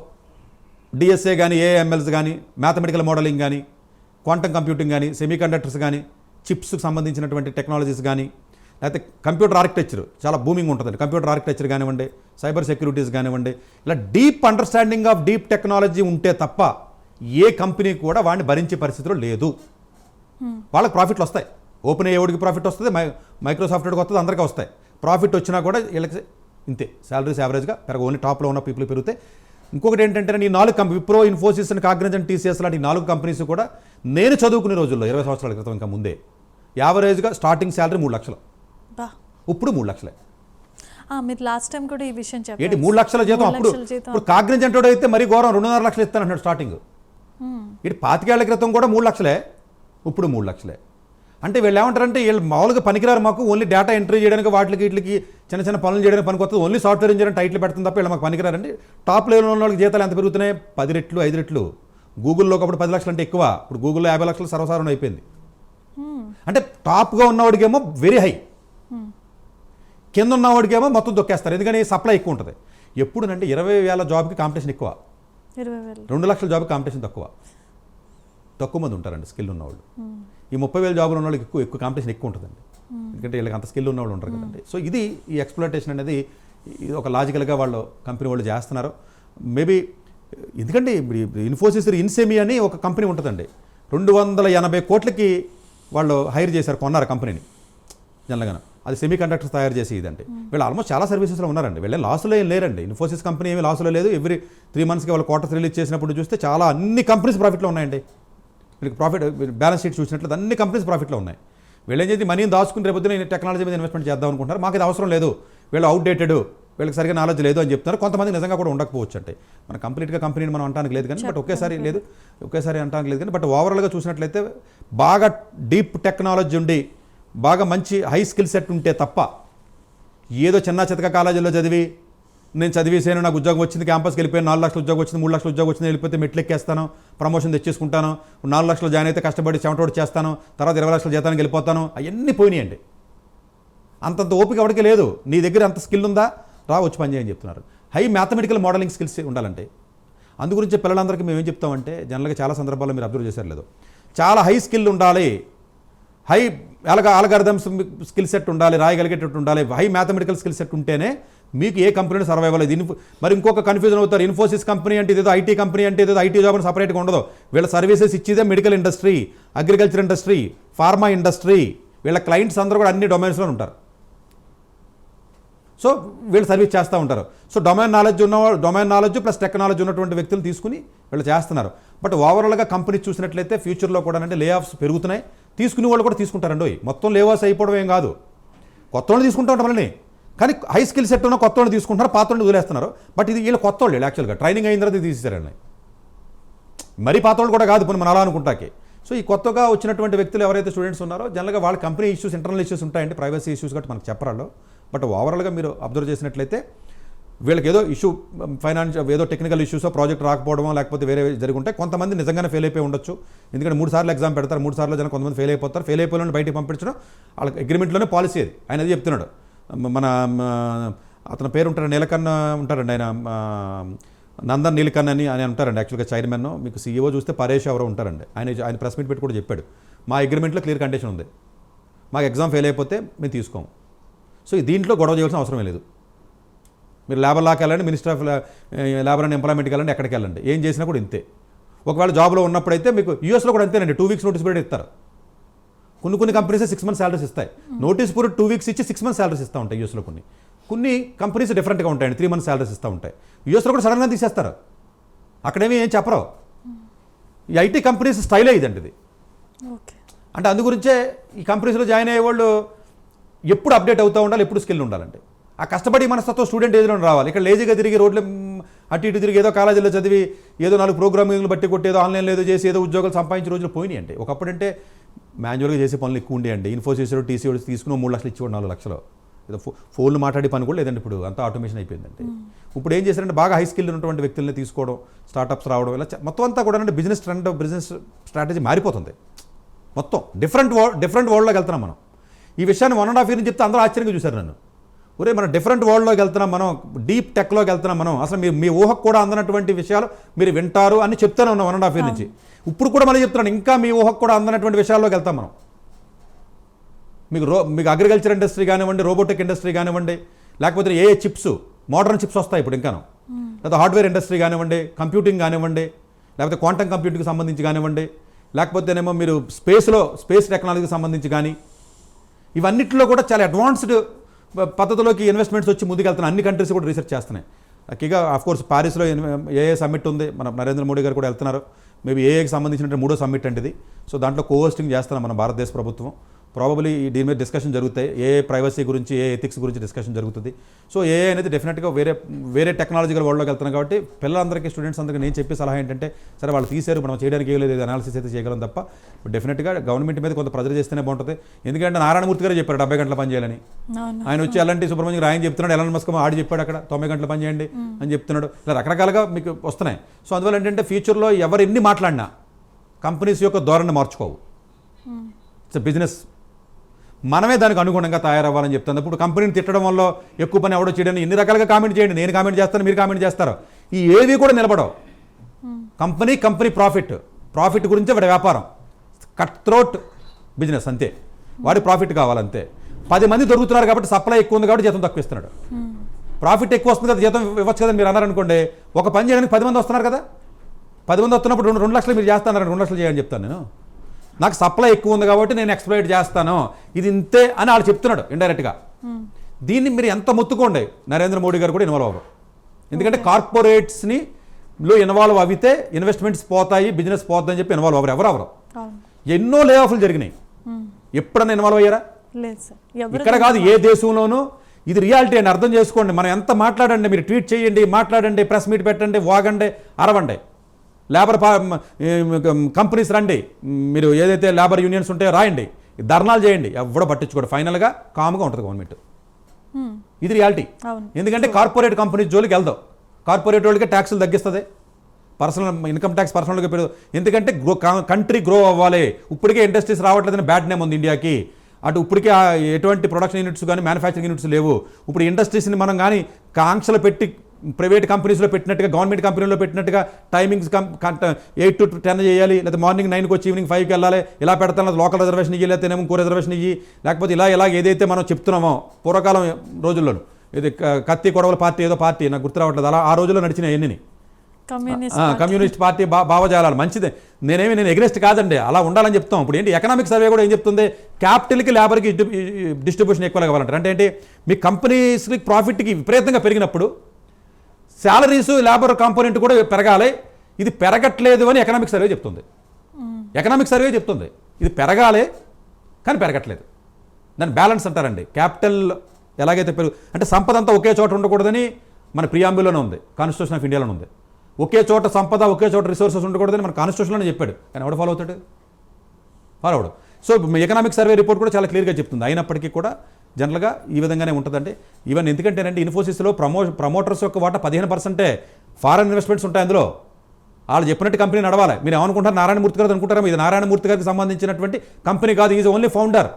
డిఎస్ఏ కానీ, ఏఎంఎల్స్ కానీ, మ్యాథమెటికల్ మోడలింగ్ కానీ, క్వాంటమ్ కంప్యూటింగ్ కానీ, సెమీ కండక్టర్స్ కానీ, చిప్స్కి సంబంధించినటువంటి టెక్నాలజీస్ కానీ, లేకపోతే కంప్యూటర్ ఆర్కిటెక్చర్ చాలా బూమింగ్ ఉంటుందండి. కంప్యూటర్ ఆర్కిటెక్చర్ కానివ్వండి, సైబర్ సెక్యూరిటీస్ కానివ్వండి, ఇలా deep understanding of deep technology ఉంటే తప్ప ఏ కంపెనీ కూడా వాడిని భరించే పరిస్థితిలో లేదు. వాళ్ళకి ప్రాఫిట్లు వస్తాయి. ఓపెన్ అయ్యేవాడికి ప్రాఫిట్ వస్తుంది, మైక్రోసాఫ్ట్కి వస్తుంది, అందరికీ వస్తాయి. ప్రాఫిట్ వచ్చినా కూడా వీళ్ళకి ఇంతే, శాలరీస్ యావరేజ్గా ఓన్లీ టాప్లో ఉన్న పీపుల్ పెరిగితే. ఇంకొకటి ఏంటంటే ఈ 4 company Wipro, Infosys, Cognizant, TCS లాంటి 4 కంపెనీస్ కూడా నేను చదువుకునే రోజుల్లో 20 సంవత్సరాల క్రితం ఇంకా ముందే యావరేజ్గా స్టార్టింగ్ శాలరీ 3 లక్షలు, ఇప్పుడు 3 లక్షలే. మీరు లాస్ట్ టైం కూడా ఈ విషయం చెప్పారు. ఏంటి 3 లక్షల జీతం అప్పుడు? ఇప్పుడు కాగ్నిజెంట్ అయితే మరీ ఘోరం, 2.5 లక్షలు ఇస్తానంటున్నాడు స్టార్టింగ్. ఇటు 25 ఏళ్ల క్రితం కూడా 3 లక్షలే, ఇప్పుడు 3 లక్షలే. అంటే వీళ్ళు ఏమంటారంటే వీళ్ళు మామూలుగా పనికిరారు, మాకు ఓన్లీ డేటా ఎంట్రీ చేయడానికి వీటికి చిన్న చిన్న పనులు చేయడానికి పనికొస్తుంది, ఓన్లీ సాఫ్ట్వేర్ ఇంజనీర్ టైటిల్ పెడుతుంది తప్ప వీళ్ళు మాకు పనికిరారండి. టాప్ లెవెల్ ఉన్న వాళ్ళకి జీతాలు ఎంత పెరుగుతున్నాయి? 10 రెట్లు 5 రెట్లు. గూగుల్లో ఒకప్పుడు 10 లక్షలు అంటే ఎక్కువ, ఇప్పుడు గూగుల్లో 50 లక్షలు సర్వసాధారణం అయిపోయింది. అంటే టాప్గా ఉన్నవాడికేమో వెరీ హై, కింద ఉన్నవాడికేమో మొత్తం దొక్కేస్తారు. ఎందుకని సప్లై ఎక్కువ ఉంటుంది. ఎప్పుడునంటే 20,000 జాబ్కి కాంపిటీషన్ ఎక్కువ, 2 లక్షల జాబ్కి కాంపిటీషన్ తక్కువ మంది ఉంటారండి స్కిల్ ఉన్నవాళ్ళు. ఈ 30,000 జాబులు ఉన్న వాళ్ళకి ఎక్కువ కాంపిటీషన్ ఎక్కువ ఉంటుందండి, ఎందుకంటే వీళ్ళకి అంత స్కిల్ ఉన్నవాళ్ళు ఉంటారు కదండి. సో ఇది ఈ ఎక్స్ప్లోటేషన్ అనేది ఇది ఒక లాజికల్గా వాళ్ళు కంపెనీ వాళ్ళు చేస్తున్నారు మేబీ. ఎందుకంటే ఇన్ఫోసిస్ ఇన్సెమి అని ఒక కంపెనీ ఉంటుందండి, 280 కోట్లకి వాళ్ళు హైర్ చేశారు, కొన్నారు కంపెనీని జనరల్గా. అది సెమీ కండక్టర్స్ తయారు చేసి ఇదంటే వీళ్ళు ఆల్మోస్ట్ చాలా సర్వీసెస్లో ఉన్నారండి. వీళ్ళే లాస్లో ఏం లేరండి. ఇన్ఫోసిస్ కంపెనీ ఏమీ లాస్లో లేదు. ఎవ్రీ 3 monthsకి వాళ్ళు క్వార్టర్స్ రిలీజ్ చేసినప్పుడు చూస్తే చాలా అన్ని కంపెనీస్ ప్రాఫిట్లో ఉన్నాయండి. వీళ్ళకి ప్రాఫిట్ బ్యాలెన్స్ షీట్ చూసినట్లయితే అన్ని కంపెనీస్ ప్రాఫిట్లో ఉన్నాయి. వీళ్ళు ఏం చేసి మనీని దాచుకుని రేపొద్దున టెక్నాలజీ మీద ఇన్వెస్ట్మెంట్ చేద్దాం అనుకుంటున్నారు. మాకు ఇది అవసరం లేదు, వీళ్ళు అవుట్డేటెడ్, వీళ్ళకి సరిగ్గా నాలెడ్జ్ లేదు అని చెప్తున్నారు. కొంతమంది నిజంగా కూడా ఉండకపోవచ్చు. అంటే మన కంప్లీట్గా కంపెనీని మనం అంటానికి లేదు కానీ, బట్ ఒకేసారి అంటానికి లేదు కానీ, బట్ ఓవరాల్గా చూసినట్లయితే బాగా డీప్ టెక్నాలజీ ఉండి బాగా మంచి హై స్కిల్ సెట్ ఉంటే తప్ప ఏదో చిన్న చితక కాలేజీలో నేను చదివేసాను, నాకు ఉద్యోగం వచ్చింది, క్యాంపస్కి వెళ్ళిపోయాను, 4 లక్షల ఉద్యోగం వచ్చింది, 3 లక్షల ఉద్యోగం వచ్చింది, వెళ్ళిపోతే మెట్లు ఎక్కేస్తాను, ప్రమోషన్ తెచ్చేసుకుంటాను, 4 లక్షలు జాయిన్ అయితే కష్టపడి చెమటోడు చేస్తాను, తర్వాత 20 లక్షల జీతానికి వెళ్ళిపోతాను, అవన్నీ పోయినాయండి. అంతంత ఓపిక ఎవరికి లేదు. నీ దగ్గర అంత స్కిల్ ఉందా, వచ్చి పని చేయని చెప్తున్నారు. హై మ్యాథమెటికల్ మోడలింగ్ స్కిల్స్ ఉండాలంటే అందుగురించి పిల్లలందరికీ మేము ఏం చెప్తామంటే, జనరల్గా చాలా సందర్భాల్లో మీరు అబ్జర్వ్ చేశారు లేదు, చాలా హై స్కిల్ ఉండాలి, హై ఆల్గారిథమ్స్ స్కిల్ సెట్ ఉండాలి, రాయగలిగేటట్టు ఉండాలి, హై మ్యాథమెటికల్ స్కిల్ సెట్ ఉంటేనే మీకు ఏ కంపెనీలో సర్వైవ్ అవ్వలేదు. మరి ఇంకొక కన్ఫ్యూజన్ అవుతారు, ఇన్ఫోసిస్ కంపెనీ అంటే ఏదో ఐటీ కంపెనీ అంటే ఏదో ఐటీ జాబ్ అని సపరేట్గా ఉండదు. వీళ్ళ సర్వీసెస్ ఇచ్చేదే medical industry, agriculture industry, pharma industry. వీళ్ళ క్లయింట్స్ అందరూ కూడా అన్ని డొమైన్స్లో ఉంటారు. సో వీళ్ళు సర్వీస్ చేస్తూ ఉంటారు. So domain knowledge plus technology ఉన్నటువంటి వ్యక్తులు తీసుకుని వీళ్ళు చేస్తున్నారు. బట్ ఓవరాల్గా కంపెనీ చూసినట్లయితే ఫ్యూచర్లో కూడా అంటే లే ఆఫ్స్ పెరుగుతున్నాయి. తీసుకునే వాళ్ళు కూడా తీసుకుంటారండి. మొత్తం లే ఆఫ్స్ అయిపోవడం ఏం కాదు, కొత్త వాళ్ళు తీసుకుంటూ ఉంటాం వాళ్ళని. కానీ హై స్కిల్ సెట్ ఉన్న కొత్త వాళ్ళు తీసుకుంటున్నారు, పాత వాళ్ళు వదిలేస్తున్నారు. బట్ ఇది వీళ్ళు కొత్త వాళ్ళు యాక్చువల్గా ట్రైనింగ్ అయిన తర్వాత తీసేసారండి. మరీ పాత వాళ్ళు కూడా కాదు ఇప్పుడు మనం అలా అనుకుంటాకి. సో ఈ కొత్తగా వచ్చినటువంటి వ్యక్తులు ఎవరైతే స్టూడెంట్స్ ఉన్నారో జనరల్గా వాళ్ళ కంపెనీ ఇష్యూస్, ఇంటర్నల్ ఇష్యూస్ ఉంటాయంటే ప్రైవసీ ఇష్యూస్ కాబట్టి మనకు చెప్పరాళ్ళు. బట్ ఓవరాల్గా మీరు అబ్జర్వ్ చేసినట్లయితే వీళ్ళకి ఏదో ఇష్యూ ఫైనాన్షియల్ ఏదో టెక్నికల్ ఇష్యూస్ ప్రాజెక్ట్ రాకపోవడమో లేకపోతే వేరే జరుగుంటాయి. కొంతమంది నిజంగానే ఫెయిల్ అయిపోయి ఉండొచ్చు. ఎందుకంటే 3 సార్లు ఎగ్జామ్ పెడతారు, 3 సార్లు జనం కొంతమంది ఫెయిల్ అయిపోతారు. ఫెయిల్ అయిపోయిన బయటికి పంపించడం వాళ్ళకి అగ్రిమెంట్లోనే పాలసీ అది. ఆయన అది చెప్తున్నాడు. మన అతని పేరు ఉంటాడు, నీలకన్న ఉంటారండి ఆయన, నందన్ నీలకన్న అని ఉంటారండి యాక్చువల్గా చైర్మన్. మీకు సీఈఓ చూస్తే పరేష్ ఎవరో ఉంటారండి. ఆయన ప్రెస్ మీట్ పెట్టి కూడా చెప్పాడు, మా అగ్రిమెంట్లో క్లియర్ కండిషన్ ఉంది, మాకు ఎగ్జామ్ ఫెయిల్ అయిపోతే మేము తీసుకోము. సో దీంట్లో గొడవ చేయాల్సిన అవసరమే లేదు. మీరు లేబర్ లాకి వెళ్ళండి, మినిస్టర్ ఆఫ్ లేబర్ అండ్ ఎంప్లాయ్మెంట్కి వెళ్ళండి, ఎక్కడికి వెళ్ళండి, ఏం చేసినా కూడా ఇంతే. ఒకవేళ జాబ్లో ఉన్నప్పుడైతే మీకు యూఎస్లో కూడా అంతేనండి, 2 వీక్స్ నోటీస్ పీరియడ్ ఇస్తారు. కొన్ని కంపెనీస్ 6 మంత్స్ శాలరీస్ ఇస్తాయి. నోటీస్ పీరియడ్ 2 వీక్స్ ఇచ్చి 6 మంత్స్ శాలరీస్ ఇస్తూ ఉంటాయి యూఎస్లో. కొన్ని కంపెనీస్ డిఫరెంట్గా ఉంటాయండి, 3 మంత్స్ శాలరీస్ ఇస్తూ ఉంటాయి. యూఎస్లో కూడా సడన్గా తీసేస్తారు, అక్కడేమీ ఏం చెప్పరు. ఈ ఐటీ కంపెనీస్ స్టైలే ఇదండి ఇది. అంటే అందుగురించే ఈ కంపెనీస్లో జాయిన్ అయ్యే వాళ్ళు ఎప్పుడు అప్డేట్ అవుతూ ఉండాలి, ఎప్పుడు స్కిల్ ఉండాలంటే ఆ కష్టపడి మనస్తత్వం స్టూడెంట్ ఏజ్లో రావాలి. ఇక్కడ లేజీగా తిరిగి రోడ్లు అటు ఇటు తిరిగి ఏదో కాలేజీలో చదివి ఏదో 4 ప్రోగ్రామింగ్లు బట్టి కొట్టి ఏదో ఆన్లైన్లో ఏదో చేసి ఏదో ఉద్యోగాలు సంపాదించే రోజులు పోయినాయి. అంటే ఒకప్పుడంటే మాన్యువల్గా చేసే పనులు ఎక్కువ ఉండేయండి. ఇన్ఫోసిస్ టీసీ తీసుకుని 3 లక్షలు ఇచ్చేవాడు, 4 లక్షలు. ఏదో ఫోన్లు మాట్లాడే పని కూడా లేదండి, ఇప్పుడు అంతా ఆటోమేషన్ అయిపోయిందంటే. ఇప్పుడు ఏం చేశారంటే బాగా హై స్కిల్ ఉన్నటువంటి వ్యక్తుల్ని తీసుకోవడం, స్టార్టప్స్ రావడం, ఇలా మొత్తం అంతా కూడా అంటే బిజినెస్ ట్రెండ్, బిజినెస్ స్ట్రాటజీ మారిపోతుంది. మొత్తం డిఫరెంట్ వరల్డ్లోకి వెళ్తున్నాం మనం. ఈ విషయాన్ని 1.5 year నుంచి చెప్తే అందరూ ఆశ్చర్యంగా చూశారు నన్ను. ఒరే మనం డిఫరెంట్ వరల్డ్లోకి వెళ్తున్నాం, మనం డీప్ టెక్లోకి వెళ్తున్నాం, మనం అసలు మీ ఊహకు కూడా అందనటువంటి విషయాలు మీరు వింటారు అని చెప్తానే ఉన్నాం 1.5 year నుంచి. ఇప్పుడు కూడా మళ్ళీ చెప్తున్నాను, ఇంకా మీ ఊహకు కూడా అందనటువంటి విషయాల్లోకి వెళ్తాం మనం. మీకు అగ్రికల్చర్ ఇండస్ట్రీ కానివ్వండి, రోబోటిక్ ఇండస్ట్రీ కానివ్వండి, లేకపోతే ఏ చిప్స్, మోడర్న్ చిప్స్ వస్తాయి ఇప్పుడు ఇంకాను, లేకపోతే హార్డ్వేర్ ఇండస్ట్రీ కానివ్వండి, కంప్యూటింగ్ కానివ్వండి, లేకపోతే క్వాంటమ్ కంప్యూటింగ్కి సంబంధించి కానివ్వండి, లేకపోతేనేమో మీరు స్పేస్ టెక్నాలజీకి సంబంధించి కానీ, ఇవన్నిటిలో కూడా చాలా అడ్వాన్స్డ్ పద్ధతిలోకి ఇన్వెస్ట్మెంట్స్ వచ్చి ముందుకెళ్తున్నాయి. అన్ని కంట్రీస్ కూడా రీసెర్చ్ చేస్తున్నాయి. లక్కీగా ఆఫ్కోర్స్ ప్యారిస్లో ఏఏ సమ్మిట్ ఉంది, మన నరేంద్ర మోడీ గారు కూడా వెళ్తున్నారు. మేబీ ఏఏకి సంబంధించిన 3వ సమ్మిట్ అండి ఇది. సో దాంట్లో కోహోస్టింగ్ చేస్తున్నాం మన భారతదేశ ప్రభుత్వం. ప్రాబబ్లీ దీని మీద డిస్కషన్ జరుగుతాయి, ఏ ప్రైవసీ గురించి, ఏ ఎథిక్స్ గురించి డిస్కషన్ జరుగుతుంది. సో ఏ అనేది డెఫినెట్గా వేరే టెక్నాలజికల్ వరల్డ్లోకి వెళ్తున్నాం కాబట్టి పిల్లలందరికీ, స్టూడెంట్స్ అందరికీ నేను చెప్పే సలహా ఏంటంటే, సరే వాళ్ళు తీశారు, మనం చేయడానికి ఏం లేదు, అనాలిసిస్ అయితే చేయగలం తప్ప డెఫినెట్గా గవర్నమెంట్ మీద కొంత ప్రెజర్ చేస్తేనే బాగుంటుంది. ఎందుకంటే నారాయణమూర్తి గారు చెప్పారు 70 గంటల పని చేయాలని. ఆయన వచ్చి అలాంటి సుబ్రహ్మణ్యం ఆయన చెప్తున్నాడు, ఎలాన్ మస్క్ ఆడి చెప్పాడు అక్కడ 90 గంటల పని చేయండి అని చెప్తున్నాడు. ఇలా రకరకాలుగా మీకు వస్తున్నాయి. సో అందువల్ల ఏంటంటే ఫ్యూచర్లో ఎవరు ఎన్ని మాట్లాడినా కంపెనీస్ యొక్క ధోరణి మార్చుకోవు. ఇట్స్ బిజినెస్, మనమే దానికి అనుగుణంగా తయారవ్వాలని చెప్తాను. ఇప్పుడు కంపెనీని తిట్టడం వల్ల ఎక్కువ పని ఎవడో చేయడానికి ఎన్ని రకాలుగా కామెంట్ చేయండి, నేను కామెంట్ చేస్తాను, మీరు కామెంట్ చేస్తారు, ఈ ఏవి కూడా నిలబడవు. కంపెనీ ప్రాఫిట్ గురించే వాడి వ్యాపారం, కట్ త్రోట్ బిజినెస్ అంతే. వాడి ప్రాఫిట్ కావాలంతే. 10 మంది దొరుకుతున్నారు కాబట్టి సప్లై ఎక్కువ ఉంది కాబట్టి జీతం తక్కువ ఇస్తున్నాడు. ప్రాఫిట్ ఎక్కువ వస్తుంది కదా, జీతం ఇవ్వచ్చు కదా మీరు అన్నారనుకోండి, ఒక పని చేయడానికి 10 మంది వస్తున్నారు కదా, 10 మంది వస్తున్నప్పుడు 2 లక్షలు మీరు చేస్తున్నారు, 2 లక్షలు చేయని చెప్తాను నేను. నాకు సప్లై ఎక్కువ ఉంది కాబట్టి నేను ఎక్స్ప్లోయిట్ చేస్తాను, ఇది ఇంతే అని వాళ్ళు చెప్తున్నాడు ఇండైరెక్ట్గా. దీన్ని మీరు ఎంత మొత్తుకోండి, నరేంద్ర మోడీ గారు కూడా ఇన్వాల్వ్ అవ్వరు. ఎందుకంటే కార్పొరేట్స్ని ఇన్వాల్వ్ అవితే ఇన్వెస్ట్మెంట్స్ పోతాయి, బిజినెస్ పోతాయి అని చెప్పి ఇన్వాల్వ్ అవ్వరు, ఎవరు. ఎన్నో లే ఆఫ్లు జరిగినాయి, ఎప్పుడన్నా ఇన్వాల్వ్ అయ్యారా? ఇక్కడ కాదు, ఏ దేశంలోనూ. ఇది రియాలిటీ అని అర్థం చేసుకోండి. మనం ఎంత మాట్లాడండి, మీరు ట్వీట్ చేయండి, మాట్లాడండి, ప్రెస్ మీట్ పెట్టండి, వాగండి, అరవండి, లేబర్ కంపెనీస్ రండి, మీరు ఏదైతే లేబర్ యూనియన్స్ ఉంటాయో రాయండి, ధర్నాలు చేయండి, ఎవడో పట్టించుకోండి, ఫైనల్గా కామ్గా ఉంటుంది గవర్నమెంట్. ఇది రియాలిటీ. ఎందుకంటే కార్పొరేట్ కంపెనీస్ జోలికి వెళ్దాం, కార్పొరేట్ వాళ్ళకి ట్యాక్సులు తగ్గిస్తుంది, పర్సనల్ ఇన్కమ్ ట్యాక్స్ పర్సనల్గా పెరుగు. ఎందుకంటే కంట్రీ గ్రో అవ్వాలి. ఇప్పటికే ఇండస్ట్రీస్ రావట్లేదని బ్యాడ్ నేమ్ ఉంది ఇండియాకి. అటు ఇప్పటికే ఎటువంటి ప్రొడక్షన్ యూనిట్స్ కానీ మ్యానుఫ్యాక్చరింగ్ యూనిట్స్ లేవు. ఇప్పుడు ఇండస్ట్రీస్ని మనం కానీ ఆంక్షలు పెట్టి ప్రైవేట్ కంపెనీస్లో పెట్టినట్టుగా, గవర్నమెంట్ కంపెనీలో పెట్టినట్టుగా టైమింగ్స్ 8 to 10 చేయాలి, లేకపోతే మార్నింగ్ 9కి వచ్చి ఈవినింగ్ 5కి వెళ్ళాలి, ఇలా పెడతాను, లోకల్ రిజర్వేషన్ ఇయ్యి, లేకపోతే ఇంకో రిజర్వేషన్ ఇయ్యి, లేకపోతే ఇలా ఏదైతే మనం చెప్తున్నామో పూర్వకాలం రోజుల్లోనూ, ఇది కత్తి కొడవల పార్టీ ఏదో పార్టీ నాకు గుర్తు రావట్లేదు, అలా ఆ రోజుల్లో నడిచిన ఎన్ని కమ్యూనిస్ట్ పార్టీ భావజాలాలు మంచిదే. నేను ఎగ్నెస్ట్ కాదండి, అలా ఉండాలని చెప్తాం. ఇప్పుడు ఏంటి ఎకనామిక్ సర్వే కూడా ఏం చెప్తుంది, క్యాపిటల్కి లేబర్కి డిస్ట్రిబ్యూషన్ ఎక్కువ కావాలంటారు. అంటే ఏంటి, మీ కంపెనీస్కి ప్రాఫిట్కి విపరీతంగా పెరిగినప్పుడు శాలరీస్ లేబర్ కాంపోనెంట్ కూడా పెరగాలి. ఇది పెరగట్లేదు అని ఎకనామిక్ సర్వే చెప్తుంది. ఎకనామిక్ సర్వే చెప్తుంది ఇది పెరగాలి కానీ పెరగట్లేదు. దాన్ని బ్యాలెన్స్ అంటారండి. క్యాపిటల్ ఎలాగైతే అంటే సంపద అంతా ఒకే చోట ఉండకూడదని మన ప్రియాంబుల్లోనే ఉంది, కాన్స్టిట్యూషన్ ఆఫ్ ఇండియాలోనే ఉంది. ఒకే చోట సంపద, ఒకే చోట రిసోర్సెస్ ఉండకూడదని మన కాన్స్టిట్యూషన్లోనే చెప్పాడు. కానీ ఎవడు ఫాలో అవుతాడు? ఫాలో అవడు. సో ఎకనామిక్ సర్వే రిపోర్ట్ కూడా చాలా క్లియర్గా చెప్తుంది. అయినప్పటికీ కూడా జనరల్గా ఈ విధంగానే ఉంటుందండి. ఈవెన్ ఎందుకంటేనండి ఇన్ఫోసిస్లో ప్రమోటర్స్ యొక్క వాటా 15% ఫారెన్ ఇన్వెస్ట్మెంట్స్ ఉంటాయి. అందులో వాళ్ళు చెప్పినట్టు కంపెనీ నడవాలి. మీరు ఏమనుకుంటారు, నారాయణమూర్తి గారు అనుకుంటారా? ఇది నారాయణమూర్తి గారికి సంబంధించినటువంటి కంపెనీ కాదు, ఈజ్ ఓన్లీ ఫౌండర్.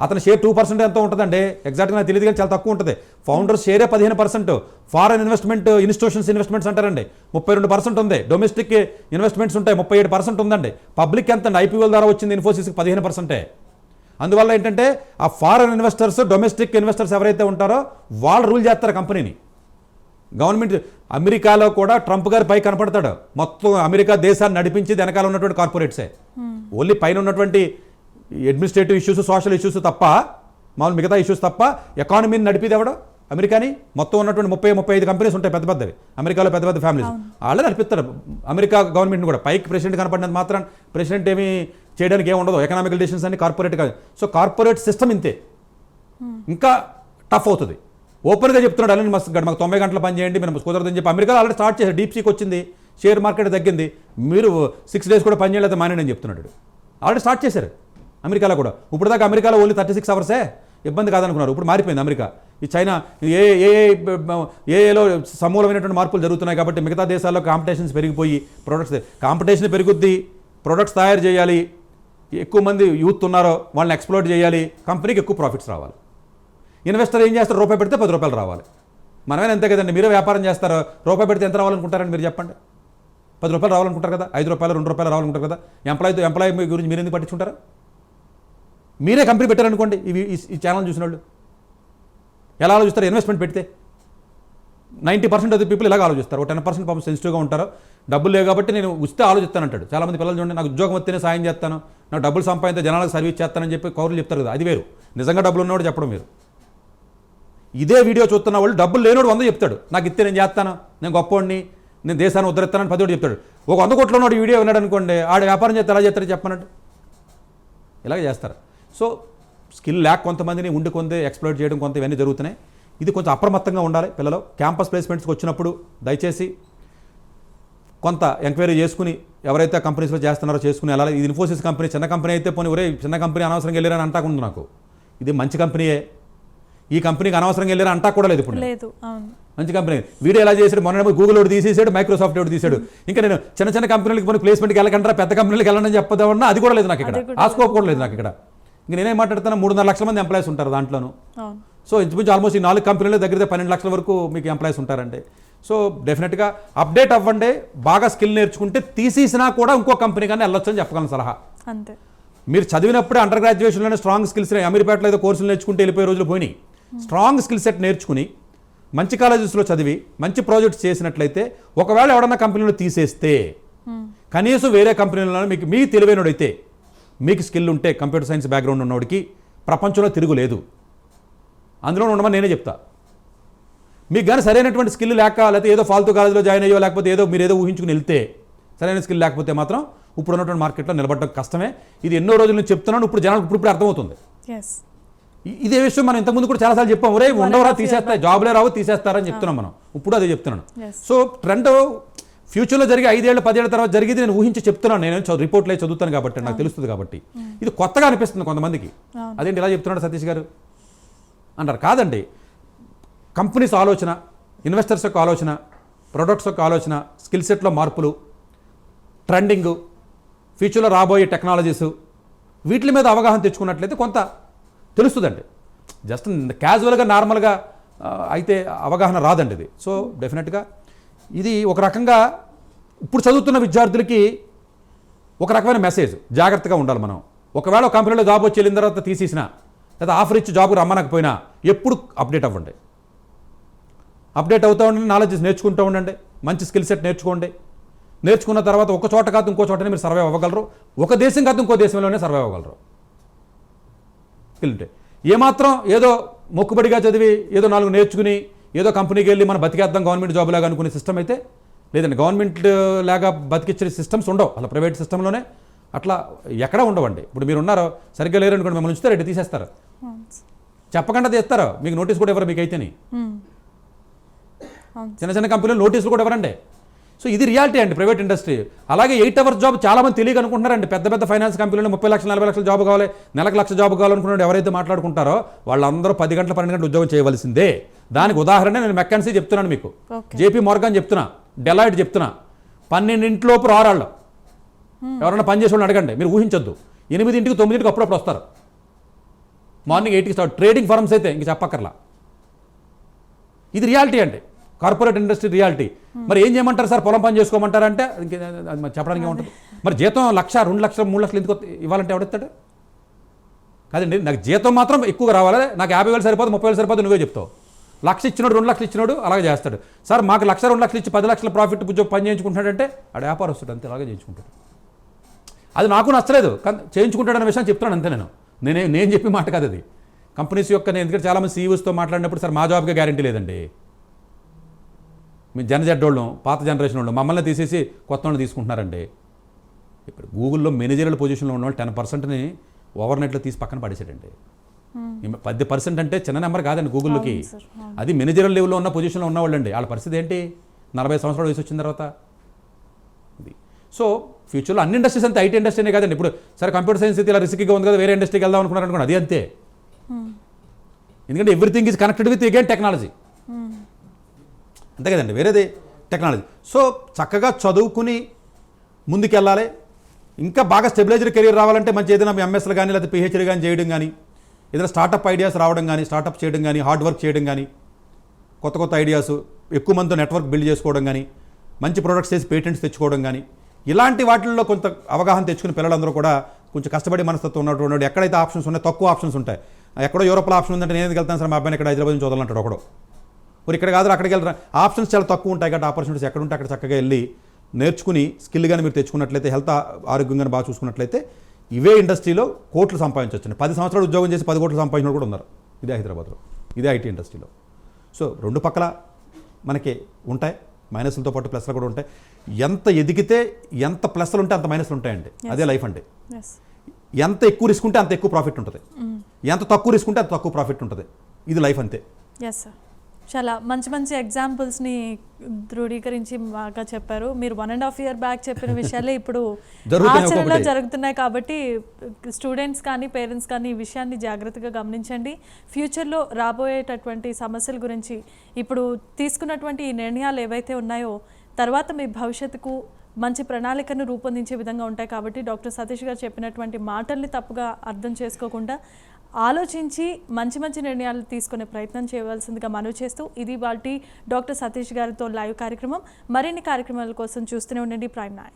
అతని షేర్ 2% ఎంతో ఉంటుందండి, ఎగ్జాక్ట్గా నాకు తెలియదు కానీ చాలా తక్కువ ఉంటుంది. ఫౌండర్స్ షేరే 15%. ఫారెన్ ఇన్వెస్ట్మెంట్ ఇన్వెస్ట్మెంట్స్ అంటారండి 32% ఉంది. డొమెస్టిక్ ఇన్వెస్ట్మెంట్స్ ఉంటాయి 37% ఉందండి. పబ్లిక్ ఎంత ఐపీఓల ద్వారా వచ్చింది ఇన్ఫోసిస్కి 15%. అందువల్ల ఏంటంటే ఆ ఫారెన్ ఇన్వెస్టర్స్, డొమెస్టిక్ ఇన్వెస్టర్స్ ఎవరైతే ఉంటారో వాళ్ళు రూల్ చేస్తారు కంపెనీని. గవర్నమెంట్ అమెరికాలో కూడా ట్రంప్ గారు పై కనపడతాడు, మొత్తం అమెరికా దేశాన్ని నడిపించి వెనకాల ఉన్నటువంటి కార్పొరేట్సే. ఓన్లీ పైన ఉన్నటువంటి అడ్మినిస్ట్రేటివ్ ఇష్యూస్, సోషల్ ఇష్యూస్ తప్ప, మామూలు మిగతా ఇష్యూస్ తప్ప ఎకానమీని నడిపేది ఎవడో అమెరికాని. మొత్తం ఉన్నటువంటి 30-35 కంపెనీస్ ఉంటాయి పెద్ద పెద్దవి అమెరికాలో, పెద్ద పెద్ద ఫ్యామిలీస్. వాళ్ళే నడిపిస్తారు అమెరికా గవర్నమెంట్ని కూడా. పైకి ప్రెసిడెంట్ కనపడినంత మాత్రం ప్రెసిడెంట్ ఏమీ చేయడానికి ఏమి ఉండదు. ఎకనామికల్ డెసిషన్స్ అన్ని కార్పొరేట్ కాదు. సో కార్పొరేట్ సిస్టమ్ ఇంతే, ఇంకా టఫ్ అవుతుంది. ఓపెన్గా చెప్తున్నాడు అలన్ మస్క్ గారు, మాకు 90 గంటలు పని చేయండి, మేము కుదరదని చెప్పి అమెరికాలో ఆల్రెడీ స్టార్ట్ చేశారు. డీప్సీకి వచ్చింది, షేర్ మార్కెట్ తగ్గింది, మీరు 6 days కూడా పని చేయలేదు మానేని అని చెప్తున్నాడు. ఆల్రెడీ స్టార్ట్ చేశారు అమెరికాలో కూడా. ఇప్పుడు దాకా అమెరికాలో ఓన్లీ 36 hours ఇబ్బంది కాదనుకున్నారు. ఇప్పుడు మారిపోయింది అమెరికా. ఈ చైనా ఏఏలో సమూలమైనటువంటి మార్పులు జరుగుతున్నాయి కాబట్టి మిగతా దేశాల్లో కాంపిటీషన్స్ పెరిగిపోయి కాంపిటీషన్ పెరుగుద్ది, ప్రొడక్ట్స్ తయారు చేయాలి, ఎక్కువ మంది యూత్ ఉన్నారో వాళ్ళని ఎక్స్ప్లోర్ చేయాలి, కంపెనీకి ఎక్కువ ప్రాఫిట్స్ రావాలి. ఇన్వెస్టర్ ఏం చేస్తారు, రూపాయి పెడితే 10 రూపాయలు రావాలి. మనమేనా అంతే కదండి. మీరే వ్యాపారం చేస్తారు, రూపాయి పెడితే ఎంత రావాలనుకుంటారని మీరు చెప్పండి. 10 రూపాయలు రావాలనుకుంటారు కదా, 5 రూపాయలు 2 రూపాయలు రావాలనుకుంటారు కదా. ఎంప్లాయీ గురించి మీరు ఎందుకు పట్టించుకుంటారా? మీరే కంపెనీ పెట్టారనుకోండి, ఈ ఛానల్ చూసిన వాళ్ళు ఎలా ఆలోచిస్తారు? ఇన్వెస్ట్మెంట్ పెడితే 90% ఆఫ్ ది పీపుల్ ఇలాగ ఆలోచిస్తారు. ఒక 10% పాపం సెన్సిటివ్గా ఉంటారు. డబ్బులు లేవు కాబట్టి నేను ఉచిత ఆలోచిస్తానంటాడు. చాలామంది పిల్లలు చూడండి, నాకు ఉద్యోగం వస్తేనే సాయం చేస్తాను, నాకు డబ్బులు సంపాదించే జనాలకు సర్వీస్ చేస్తానని చెప్పి కౌరులు చెప్తారు కదా, అది వేరు. నిజంగా డబ్బులు ఉన్నవాడు చెప్పడం వేరు. ఇదే వీడియో చూస్తున్న వాళ్ళు డబ్బులు లేనోడు 100 చెప్తాడు, నాకు ఇస్తే నేను చేస్తాను, నేను గొప్పవాడిని, నేను దేశాన్ని ఉద్ధరిస్తానని 10 చెప్తాడు. ఒక 100 కోట్ల ఉన్నవాడు వీడియో విన్నాడు అనుకోండి, ఆడు వ్యాపారం చేస్తే ఎలా చేస్తారని చెప్పనండి, ఇలాగ చేస్తారు. సో స్కిల్ ల్యాక్ కొంతమందిని ఉండి కొంత ఎక్స్ప్లోర్ చేయడం కొంత ఇవన్నీ జరుగుతున్నాయి. ఇది కొంచెం అప్రమత్తంగా ఉండాలి పిల్లలు. క్యాంపస్ ప్లేస్మెంట్స్కి వచ్చినప్పుడు దయచేసి కొంత ఎంక్వైరీ చేసుకుని ఎవరైతే కంపెనీస్లో చేస్తున్నారో చేసుకుని వెళ్ళాలి. ఇది ఇన్ఫోసిస్ కంపెనీ చిన్న కంపెనీ అయితే పోనీ ఒరే చిన్న కంపెనీ అనవసరంగా వెళ్ళారని అంటాకుంది నాకు. ఇది మంచి కంపెనీయే, ఈ కంపెనీకి అనవసరంగా వెళ్ళారని అంటా కూడా లేదు. ఇప్పుడు మంచి కంపెనీ. వీడియో ఎలా చేశాడు, మొన్న గూగుల్ ఒకటి తీసేసాడు, మైక్రోసాఫ్ట్ ఒకటి తీసాడు. ఇంకా నేను చిన్న కంపెనీలకి పోనీ ప్లేస్మెంట్కి వెళ్ళకంటారా, పెద్ద కంపెనీలకి వెళ్ళని చెప్పదన్నా అది కూడా లేదు నాకు ఇక్కడ. ఆ స్కోప్ కూడా లేదు నాకు ఇక్కడ. ఇంక నేనేం మాట్లాడుతున్నా, 3.5 లక్షల మంది ఎంప్లాయీస్ ఉంటారు దాంట్లోనూ. సో ఇంచుమించు ఆల్మోస్ట్ ఈ 4 కంపెనీల దగ్గర 12 లక్షల వరకు మీకు ఎంప్లాయీస్ ఉంటారండి. సో డెఫినెట్గా అప్డేట్ అవ్వండి, బాగా స్కిల్ నేర్చుకుంటే తీసేసినా కూడా ఇంకో కంపెనీ కానీ వెళ్ళొచ్చు అని చెప్పగలను సలహా. అంతే. మీరు చదివినప్పుడే అండర్ గ్రాడ్యుయేషన్లోనే స్ట్రాంగ్ స్కిల్స్ అమీర్పేటలో ఏదో కోర్సులు నేర్చుకుంటే వెళ్ళిపోయే రోజులు పోయినాయి. స్ట్రాంగ్ స్కిల్ సెట్ నేర్చుకుని మంచి కాలేజెస్లో చదివి మంచి ప్రాజెక్ట్స్ చేసినట్లయితే ఒకవేళ ఎవడన్నా కంపెనీలో తీసేస్తే కనీసం వేరే కంపెనీలలో మీకు తెలివైనడైతే, మీకు స్కిల్ ఉంటే, కంప్యూటర్ సైన్స్ బ్యాక్గ్రౌండ్ ఉన్నవాడికి ప్రపంచంలో తిరుగులేదు, అందులో ఉండమని నేనే చెప్తా. మీకు కానీ సరైనటువంటి స్కిల్ లేక, లేకపోతే ఏదో ఫాల్తూ కాలేజీలో జాయిన్ అయ్యో, లేకపోతే మీరు ఏదో ఊహించుకుని వెళ్తే, సరైన స్కిల్ లేకపోతే మాత్రం ఇప్పుడు ఉన్నటువంటి మార్కెట్లో నిలబడడం కష్టమే. ఇది ఎన్నో రోజుల నుంచి చెప్తున్నాను, ఇప్పుడు జనాలకు ఇప్పుడు అర్థమవుతుంది. ఇదే విషయం మనం ఇంతకుముందు కూడా చాలాసార్లు చెప్పాం, ఒరే ఉండవరా తీసేస్తాయి, జాబ్లే రావు తీసేస్తారని చెప్తున్నాం మనం. ఇప్పుడు అదే చెప్తున్నాను. సో ట్రెండ్ ఫ్యూచర్లో జరిగి 5 ఏళ్ళు 10 ఏళ్ళ తర్వాత జరిగేది నేను ఊహించి చెప్తున్నాను. నేను రిపోర్ట్లో చదువుతాను కాబట్టి నాకు తెలుస్తుంది కాబట్టి. ఇది కొత్తగా అనిపిస్తుంది కొంతమందికి. అదేంటి ఇలా చెప్తున్నాడు సతీష్ గారు అంటారు. కాదండి, కంపెనీస్ ఆలోచన, ఇన్వెస్టర్స్ యొక్క ఆలోచన, ప్రొడక్ట్స్ యొక్క ఆలోచన, స్కిల్ సెట్లో మార్పులు, ట్రెండింగ్, ఫ్యూచర్లో రాబోయే టెక్నాలజీస్, వీటి మీద అవగాహన తెచ్చుకున్నట్లయితే కొంత తెలుస్తుందండి. జస్ట్ క్యాజువల్గా నార్మల్గా అయితే అవగాహన రాదండి ఇది. సో డెఫినెట్గా ఇది ఒక రకంగా ఇప్పుడు చదువుతున్న విద్యార్థులకి ఒక రకమైన మెసేజ్, జాగ్రత్తగా ఉండాలి మనం. ఒకవేళ ఒక కంపెనీలో జాబ్ వచ్చి వెళ్ళిన తర్వాత తీసేసినా, లేదా ఆఫర్ ఇచ్చి జాబ్కి రమ్మనకపోయినా ఎప్పుడు అప్డేట్ అవ్వండి. అప్డేట్ అవుతూ ఉండండి, నాలెడ్జ్ నేర్చుకుంటూ ఉండండి. మంచి స్కిల్ సెట్ నేర్చుకోండి. నేర్చుకున్న తర్వాత ఒక చోట కాదు ఇంకో చోటనే మీరు సర్వైవ్ అవ్వగలరు. ఒక దేశం కాదు ఇంకో దేశంలోనే సర్వైవ్ అవ్వగలరు స్కిల్ ఉంటే. ఏమాత్రం ఏదో మొక్కుబడిగా చదివి ఏదో 4 నేర్చుకుని ఏదో కంపెనీకి వెళ్ళి మనం బతికేద్దాం గవర్నమెంట్ జాబ్ లాగా అనుకునే సిస్టమ్ అయితే లేదండి. గవర్నమెంట్ లాగా బతికిచ్చే సిస్టమ్స్ ఉండవు అలా ప్రైవేట్ సిస్టంలోనే. అట్లా ఎక్కడా ఉండవండి. ఇప్పుడు మీరు ఉన్నారో సరిగ్గా లేరు అనుకోండి, మిమ్మల్ని ఉంచుతారు, తీసేస్తారు, చెప్పకుండా తీస్తారు, మీకు నోటీస్ కూడా ఎవరు మీకు అయితేని. చిన్న చిన్న కంపెనీలు నోటీసులు కూడా ఎవరండి. సో ఇది రియాలిటీ అండి ప్రైవేట్ ఇండస్ట్రీ. అలాగే 8 hours జాబ్ చాలామంది తెలియక అనుకుంటున్నారండి. పెద్ద పెద్ద ఫైనాన్స్ కంపెనీలో 30 లక్షలు 40 లక్షల జాబ్ కావాలి, నెలకు 1 లక్ష జాబ్ కావాలనుకున్నాడు ఎవరైతే మాట్లాడుకుంటారో వాళ్ళందరూ 10 గంటల 12 గంటలు ఉద్యోగం చేయవలసిందే. దానికి ఉదాహరణ నేను మెకాన్సీ చెప్తున్నాను మీకు, జేపీ మోర్గాన్ చెప్తున్నా, డెలాయిట్ చెప్తున్నా. 12 లోపు రారాళ్ళు ఎవరైనా పని చేసే వాళ్ళని అడగండి, మీరు ఊహించొద్దు. 8 9 అప్పుడప్పుడు వస్తారు. మార్నింగ్ 8కి స్టార్ట్. ట్రేడింగ్ ఫర్మ్స్ అయితే ఇంక చెప్పక్కర్లా. ఇది రియాలిటీ అండి, కార్పొరేట్ ఇండస్ట్రీ రియాలిటీ. మరి ఏం చేయమంటారు సార్, పొలం పని చేసుకోమంటారంటే చెప్పడానికి ఏముంటుంది. మరి జీతం 1 లక్ష 2 లక్షలు 3 లక్షలు ఎందుకు ఇవ్వాలంటే ఎవడెత్తాడు కాదండి. నాకు జీతం మాత్రం ఎక్కువగా రావాలి, నాకు 50,000 సరిపోదు 30,000 సరిపోదు నువ్వే చెప్తావు. 1 లక్ష ఇచ్చినోడు 2 లక్షలు ఇచ్చినోడు అలాగే చేస్తాడు. సార్ మాకు 1 లక్ష 2 లక్షలు ఇచ్చి 10 లక్షల ప్రాఫిట్ పని చేయించుకుంటాడంటే ఆడ వ్యాపారస్తుడు అంతే, అలాగే చేయించుకుంటాడు. అది నాకు నచ్చలేదు, కానీ చేయించుకుంటాడనే విషయం చెప్తున్నాను అంతే. నేను చెప్పే మాట కాదు అది. కంపెనీస్ యొక్క నేను ఎందుకంటే చాలామంది సీఈఓస్తో మాట్లాడినప్పుడు సార్ మా జాబ్గా గ్యారంటీ లేదండి, మీ జనజెడ్డోళ్ళం పాత జనరేషన్ వాళ్ళు మమ్మల్ని తీసేసి కొత్త వాళ్ళని తీసుకుంటున్నారండి. ఇప్పుడు గూగుల్లో మేనేజరియల్ పొజిషన్లో ఉన్న వాళ్ళు 10%ని ఓవర్నెట్లో తీసి పక్కన పడేసాడండి. 10% అంటే చిన్న నెంబర్ కాదండి గూగుల్లోకి. అది మేనేజరియల్ లెవెల్లో ఉన్న పొజిషన్లో ఉన్నవాళ్ళండి. వాళ్ళ పరిస్థితి ఏంటి 40 సంవత్సరాలు వయసు వచ్చిన తర్వాత. ఇది సో ఫ్యూచర్లో అన్ని ఇండస్ట్రీస్ అంతే, ఐటీ ఇండస్ట్రీనే కాదండి. ఇప్పుడు సరే కంప్యూటర్ సైన్స్ అయితే ఇలా రిస్కీగా ఉంది కదా వేరే ఇండస్ట్రీకి వెళ్దాం అనుకున్నారు అనుకోండి, అది అంతే. ఎందుకంటే everything is connected with again technology, అంతే కదండి, వేరేది టెక్నాలజీ. సో చక్కగా చదువుకుని ముందుకెళ్ళాలి. ఇంకా బాగా స్టెబిలైజ్డ్ కెరీర్ రావాలంటే మంచి ఏదైనా ఎంఎస్లు కానీ లేకపోతే పిహెచ్డీ కానీ చేయడం కానీ, ఏదైనా స్టార్టప్ ఐడియాస్ రావడం కానీ, స్టార్టప్ చేయడం కానీ, హార్డ్ వర్క్ చేయడం కానీ, కొత్త కొత్త ఐడియాస్ ఎక్కువ మందితో నెట్వర్క్ బిల్డ్ చేసుకోవడం కానీ, మంచి ప్రొడక్ట్స్ చేసి పేటెంట్స్ తెచ్చుకోవడం కానీ, ఇలాంటి వాటిల్లో కొంత అవగాహన తెచ్చుకుని పిల్లలందరూ కూడా కొంచెం కష్టపడి మనస్తత్వం ఉన్నటువంటి ఎక్కడైతే ఆప్షన్స్ ఉన్నాయో తక్కువ ఆప్షన్స్ ఉంటాయి. ఎక్కడో యూరోప్లో ఆప్షన్ ఉందంటే నేను ఎందుకు వెళ్తాను సార్, మా అబ్బాయిని ఇక్కడ హైదరాబాద్ నుంచి చదవాలంటాడు ఒకడు. మరి ఇక్కడ కాదు అక్కడికి వెళ్ళరా, ఆప్షన్స్ చాలా తక్కువ ఉంటాయి కాబట్టి ఆపర్చునిటీస్ ఎక్కడ ఉంటే అక్కడ చక్కగా వెళ్ళి నేర్చుకుని స్కిల్ కానీ మీరు తెచ్చుకున్నట్లయితే, హెల్త్ ఆరోగ్యంగా బాగా చూసుకున్నట్లయితే ఇవే ఇండస్ట్రీలో కోట్లు సంపాదించవచ్చు. 10 సంవత్సరాలు ఉద్యోగం చేసి 10 కోట్లు సంపాదించిన కూడా ఉన్నారు ఇదే హైదరాబాద్లో, ఇదే ఐటీ ఇండస్ట్రీలో. సో 2 పక్కల మనకి ఉంటాయి, మైనస్లతో పాటు ప్లస్లు కూడా ఉంటాయి. ఎంత ఎదిగితే ఎంత ప్లస్లు ఉంటే అంత మైనస్లు ఉంటాయండి, అదే లైఫ్ అంటే. ఎంత ఎక్కువ రిస్క్ ఉంటే అంత ఎక్కువ ప్రాఫిట్ ఉంటుంది, ఎంత తక్కువ రిస్క్ ఉంటే అంత తక్కువ ప్రాఫిట్ ఉంటుంది. ఇది లైఫ్ అంతే. ఎస్ సార్, చాలా మంచి మంచి ఎగ్జాంపుల్స్ని ధృవీకరించి బాగా చెప్పారు. మీరు 1.5 year బ్యాక్ చెప్పిన విషయాలే ఇప్పుడు ఆచరణలో జరుగుతున్నాయి కాబట్టి స్టూడెంట్స్ కానీ పేరెంట్స్ కానీ ఈ విషయాన్ని జాగ్రత్తగా గమనించండి. ఫ్యూచర్లో రాబోయేటటువంటి సమస్యల గురించి ఇప్పుడు తీసుకున్నటువంటి ఈ నిర్ణయాలు ఏవైతే ఉన్నాయో తర్వాత మీ భవిష్యత్తుకు మంచి ప్రణాళికను రూపొందించే విధంగా ఉంటాయి. కాబట్టి డాక్టర్ సతీష్ గారు చెప్పినటువంటి మాటల్ని తప్పుగా అర్థం చేసుకోకుండా ఆలోచించి మంచి మంచి నిర్ణయాలు తీసుకునే ప్రయత్నం చేయవలసిందిగా మనవి చేస్తూ ఇది వాటి డాక్టర్ సతీష్ గారితో లైవ్ కార్యక్రమం. మరిన్ని కార్యక్రమాల కోసం చూస్తూనే ఉండండి ప్రైమ్ 9.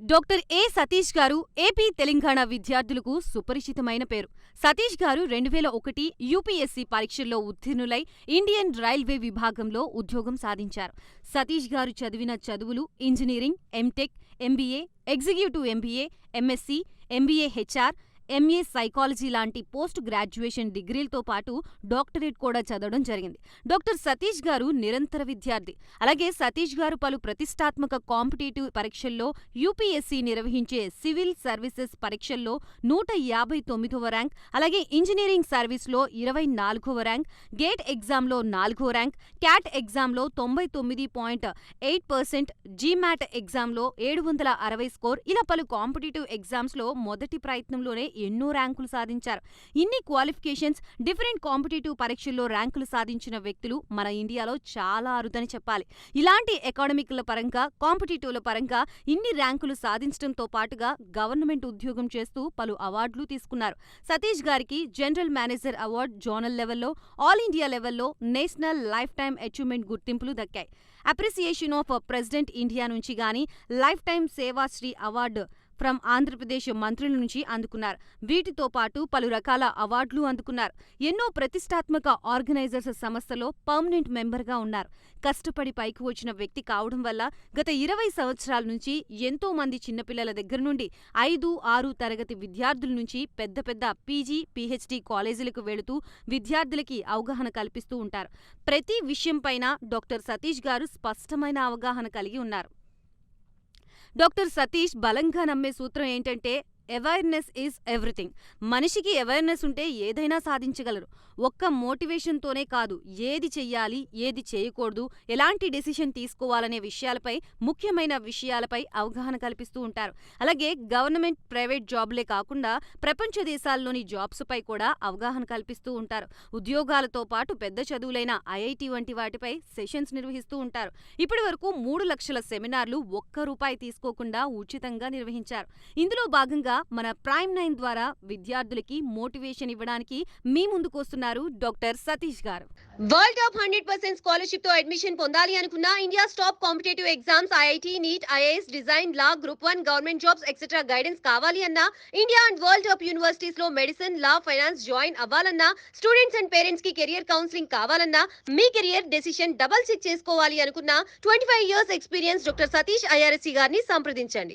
డాక్టర్ ఏ సతీష్ గారు ఏపీ తెలంగాణ విద్యార్థులకు సుపరిచితమైన పేరు. సతీష్ గారు 2001 యూపీఎస్సీ పరీక్షల్లో ఉత్తీర్ణులై ఇండియన్ రైల్వే విభాగంలో ఉద్యోగం సాధించారు. సతీష్ గారు చదివిన చదువులు engineering, MTech, MBA, executive MBA, MSc, MBA HR, MA psychology లాంటి పోస్ట్ గ్రాడ్యుయేషన్ డిగ్రీలతో పాటు డాక్టరేట్ కూడా చదవడం జరిగింది. డాక్టర్ సతీష్ గారు నిరంతర విద్యార్థి. అలాగే సతీష్ గారు పలు ప్రతిష్టాత్మక కాంపిటేటివ్ పరీక్షల్లో యూపీఎస్సీ నిర్వహించే సివిల్ సర్వీసెస్ పరీక్షల్లో 159వ ర్యాంక్, అలాగే ఇంజనీరింగ్ సర్వీస్లో 24వ ర్యాంక్, గేట్ ఎగ్జామ్లో 4వ ర్యాంక్, క్యాట్ ఎగ్జామ్లో 99.8%, జీమాట్ ఎగ్జామ్లో 760 స్కోర్, ఇలా పలు కాంపిటేటివ్ ఎగ్జామ్స్లో మొదటి ప్రయత్నంలోనే ఎన్నో ర్యాంకులు సాధించారు. ఇన్ని క్వాలిఫికేషన్స్, డిఫరెంట్ కాంపిటేటివ్ పరీక్షల్లో ర్యాంకులు సాధించిన వ్యక్తులు మన ఇండియాలో చాలా అరుదని చెప్పాలి. ఇలాంటి అకాడమిక్ల పరంగా, కాంపిటేటివ్ల పరంగా ఇన్ని ర్యాంకులు సాధించడంతో పాటుగా గవర్నమెంట్ ఉద్యోగం చేస్తూ పలు అవార్డులు తీసుకున్నారు. సతీష్ గారికి జనరల్ మేనేజర్ అవార్డు జోనల్ లెవెల్లో, ఆల్ ఇండియా లెవెల్లో నేషనల్ లైఫ్ టైమ్ అచీవ్మెంట్ గుర్తింపులు దక్కాయి. అప్రిసియేషన్ ఆఫ్ ప్రెసిడెంట్ ఇండియా నుంచి గానీ, life time Sevashri award from Andhra Pradesh మంత్రుల నుంచి అందుకున్నారు. వీటితో పాటు పలు రకాల అవార్డులు అందుకున్నారు. ఎన్నో ప్రతిష్టాత్మక ఆర్గనైజర్స్ సంస్థలో పర్మనెంట్ మెంబర్గా ఉన్నారు. కష్టపడి పైకి వచ్చిన వ్యక్తి కావడం వల్ల గత 20 సంవత్సరాల నుంచి ఎంతో మంది చిన్నపిల్లల దగ్గర నుండి 5, 6 తరగతి విద్యార్థుల నుంచి పెద్ద పెద్ద పీజీ, పీహెచ్డీ కాలేజీలకు వెళుతూ విద్యార్థులకి అవగాహన కల్పిస్తూ ఉంటారు. ప్రతి విషయంపైన డాక్టర్ సతీష్ గారు స్పష్టమైన అవగాహన కలిగి ఉన్నారు. డాక్టర్ సతీష్ బలంగా నమ్మే సూత్రం ఏంటంటే అవేర్నెస్ ఈజ్ ఎవ్రీథింగ్. మనిషికి అవేర్నెస్ ఉంటే ఏదైనా సాధించగలరు. ఒక్క మోటివేషన్తోనే కాదు, ఏది చెయ్యాలి, ఏది చేయకూడదు, ఎలాంటి డెసిషన్ తీసుకోవాలనే విషయాలపై, ముఖ్యమైన విషయాలపై అవగాహన కల్పిస్తూ ఉంటారు. అలాగే గవర్నమెంట్, ప్రైవేట్ జాబ్లే కాకుండా ప్రపంచ దేశాల్లోని జాబ్స్పై కూడా అవగాహన కల్పిస్తూ ఉంటారు. ఉద్యోగాలతో పాటు పెద్ద చదువులైన ఐఐటి వంటి వాటిపై సెషన్స్ నిర్వహిస్తూ ఉంటారు. ఇప్పటి వరకు 3 లక్షల సెమినార్లు ₹1 తీసుకోకుండా ఉచితంగా నిర్వహించారు. ఇందులో భాగంగా మన ప్రైమ్ 9 ద్వారా విద్యార్థులకి మోటివేషన్ ఇవ్వడానికి మీ ముందుకు వస్తున్నారు డాక్టర్ సతీష్ గారు. వరల్డ్ టాప్ 100% స్కాలర్షిప్ తో అడ్మిషన్ పొందాలి అనుకున్న India top competitive exams IIT, NEET, IAS, design, law, group 1 government jobs etcetera guidance కావాలి అన్నా, India and world top universities లో మెడిసిన్, లా, ఫైనాన్స్ జాయిన్ అవ్వాలన్నా, స్టూడెంట్స్ అండ్ పేరెంట్స్ కి కెరియర్ కౌన్సిలింగ్ కావాలన్నా, మీ కెరియర్ డెసిషన్ డబుల్ చెక్ చేసుకోవాలి అనుకున్న 25 years experience doctor Satish IRSC గారిని సంప్రదించండి.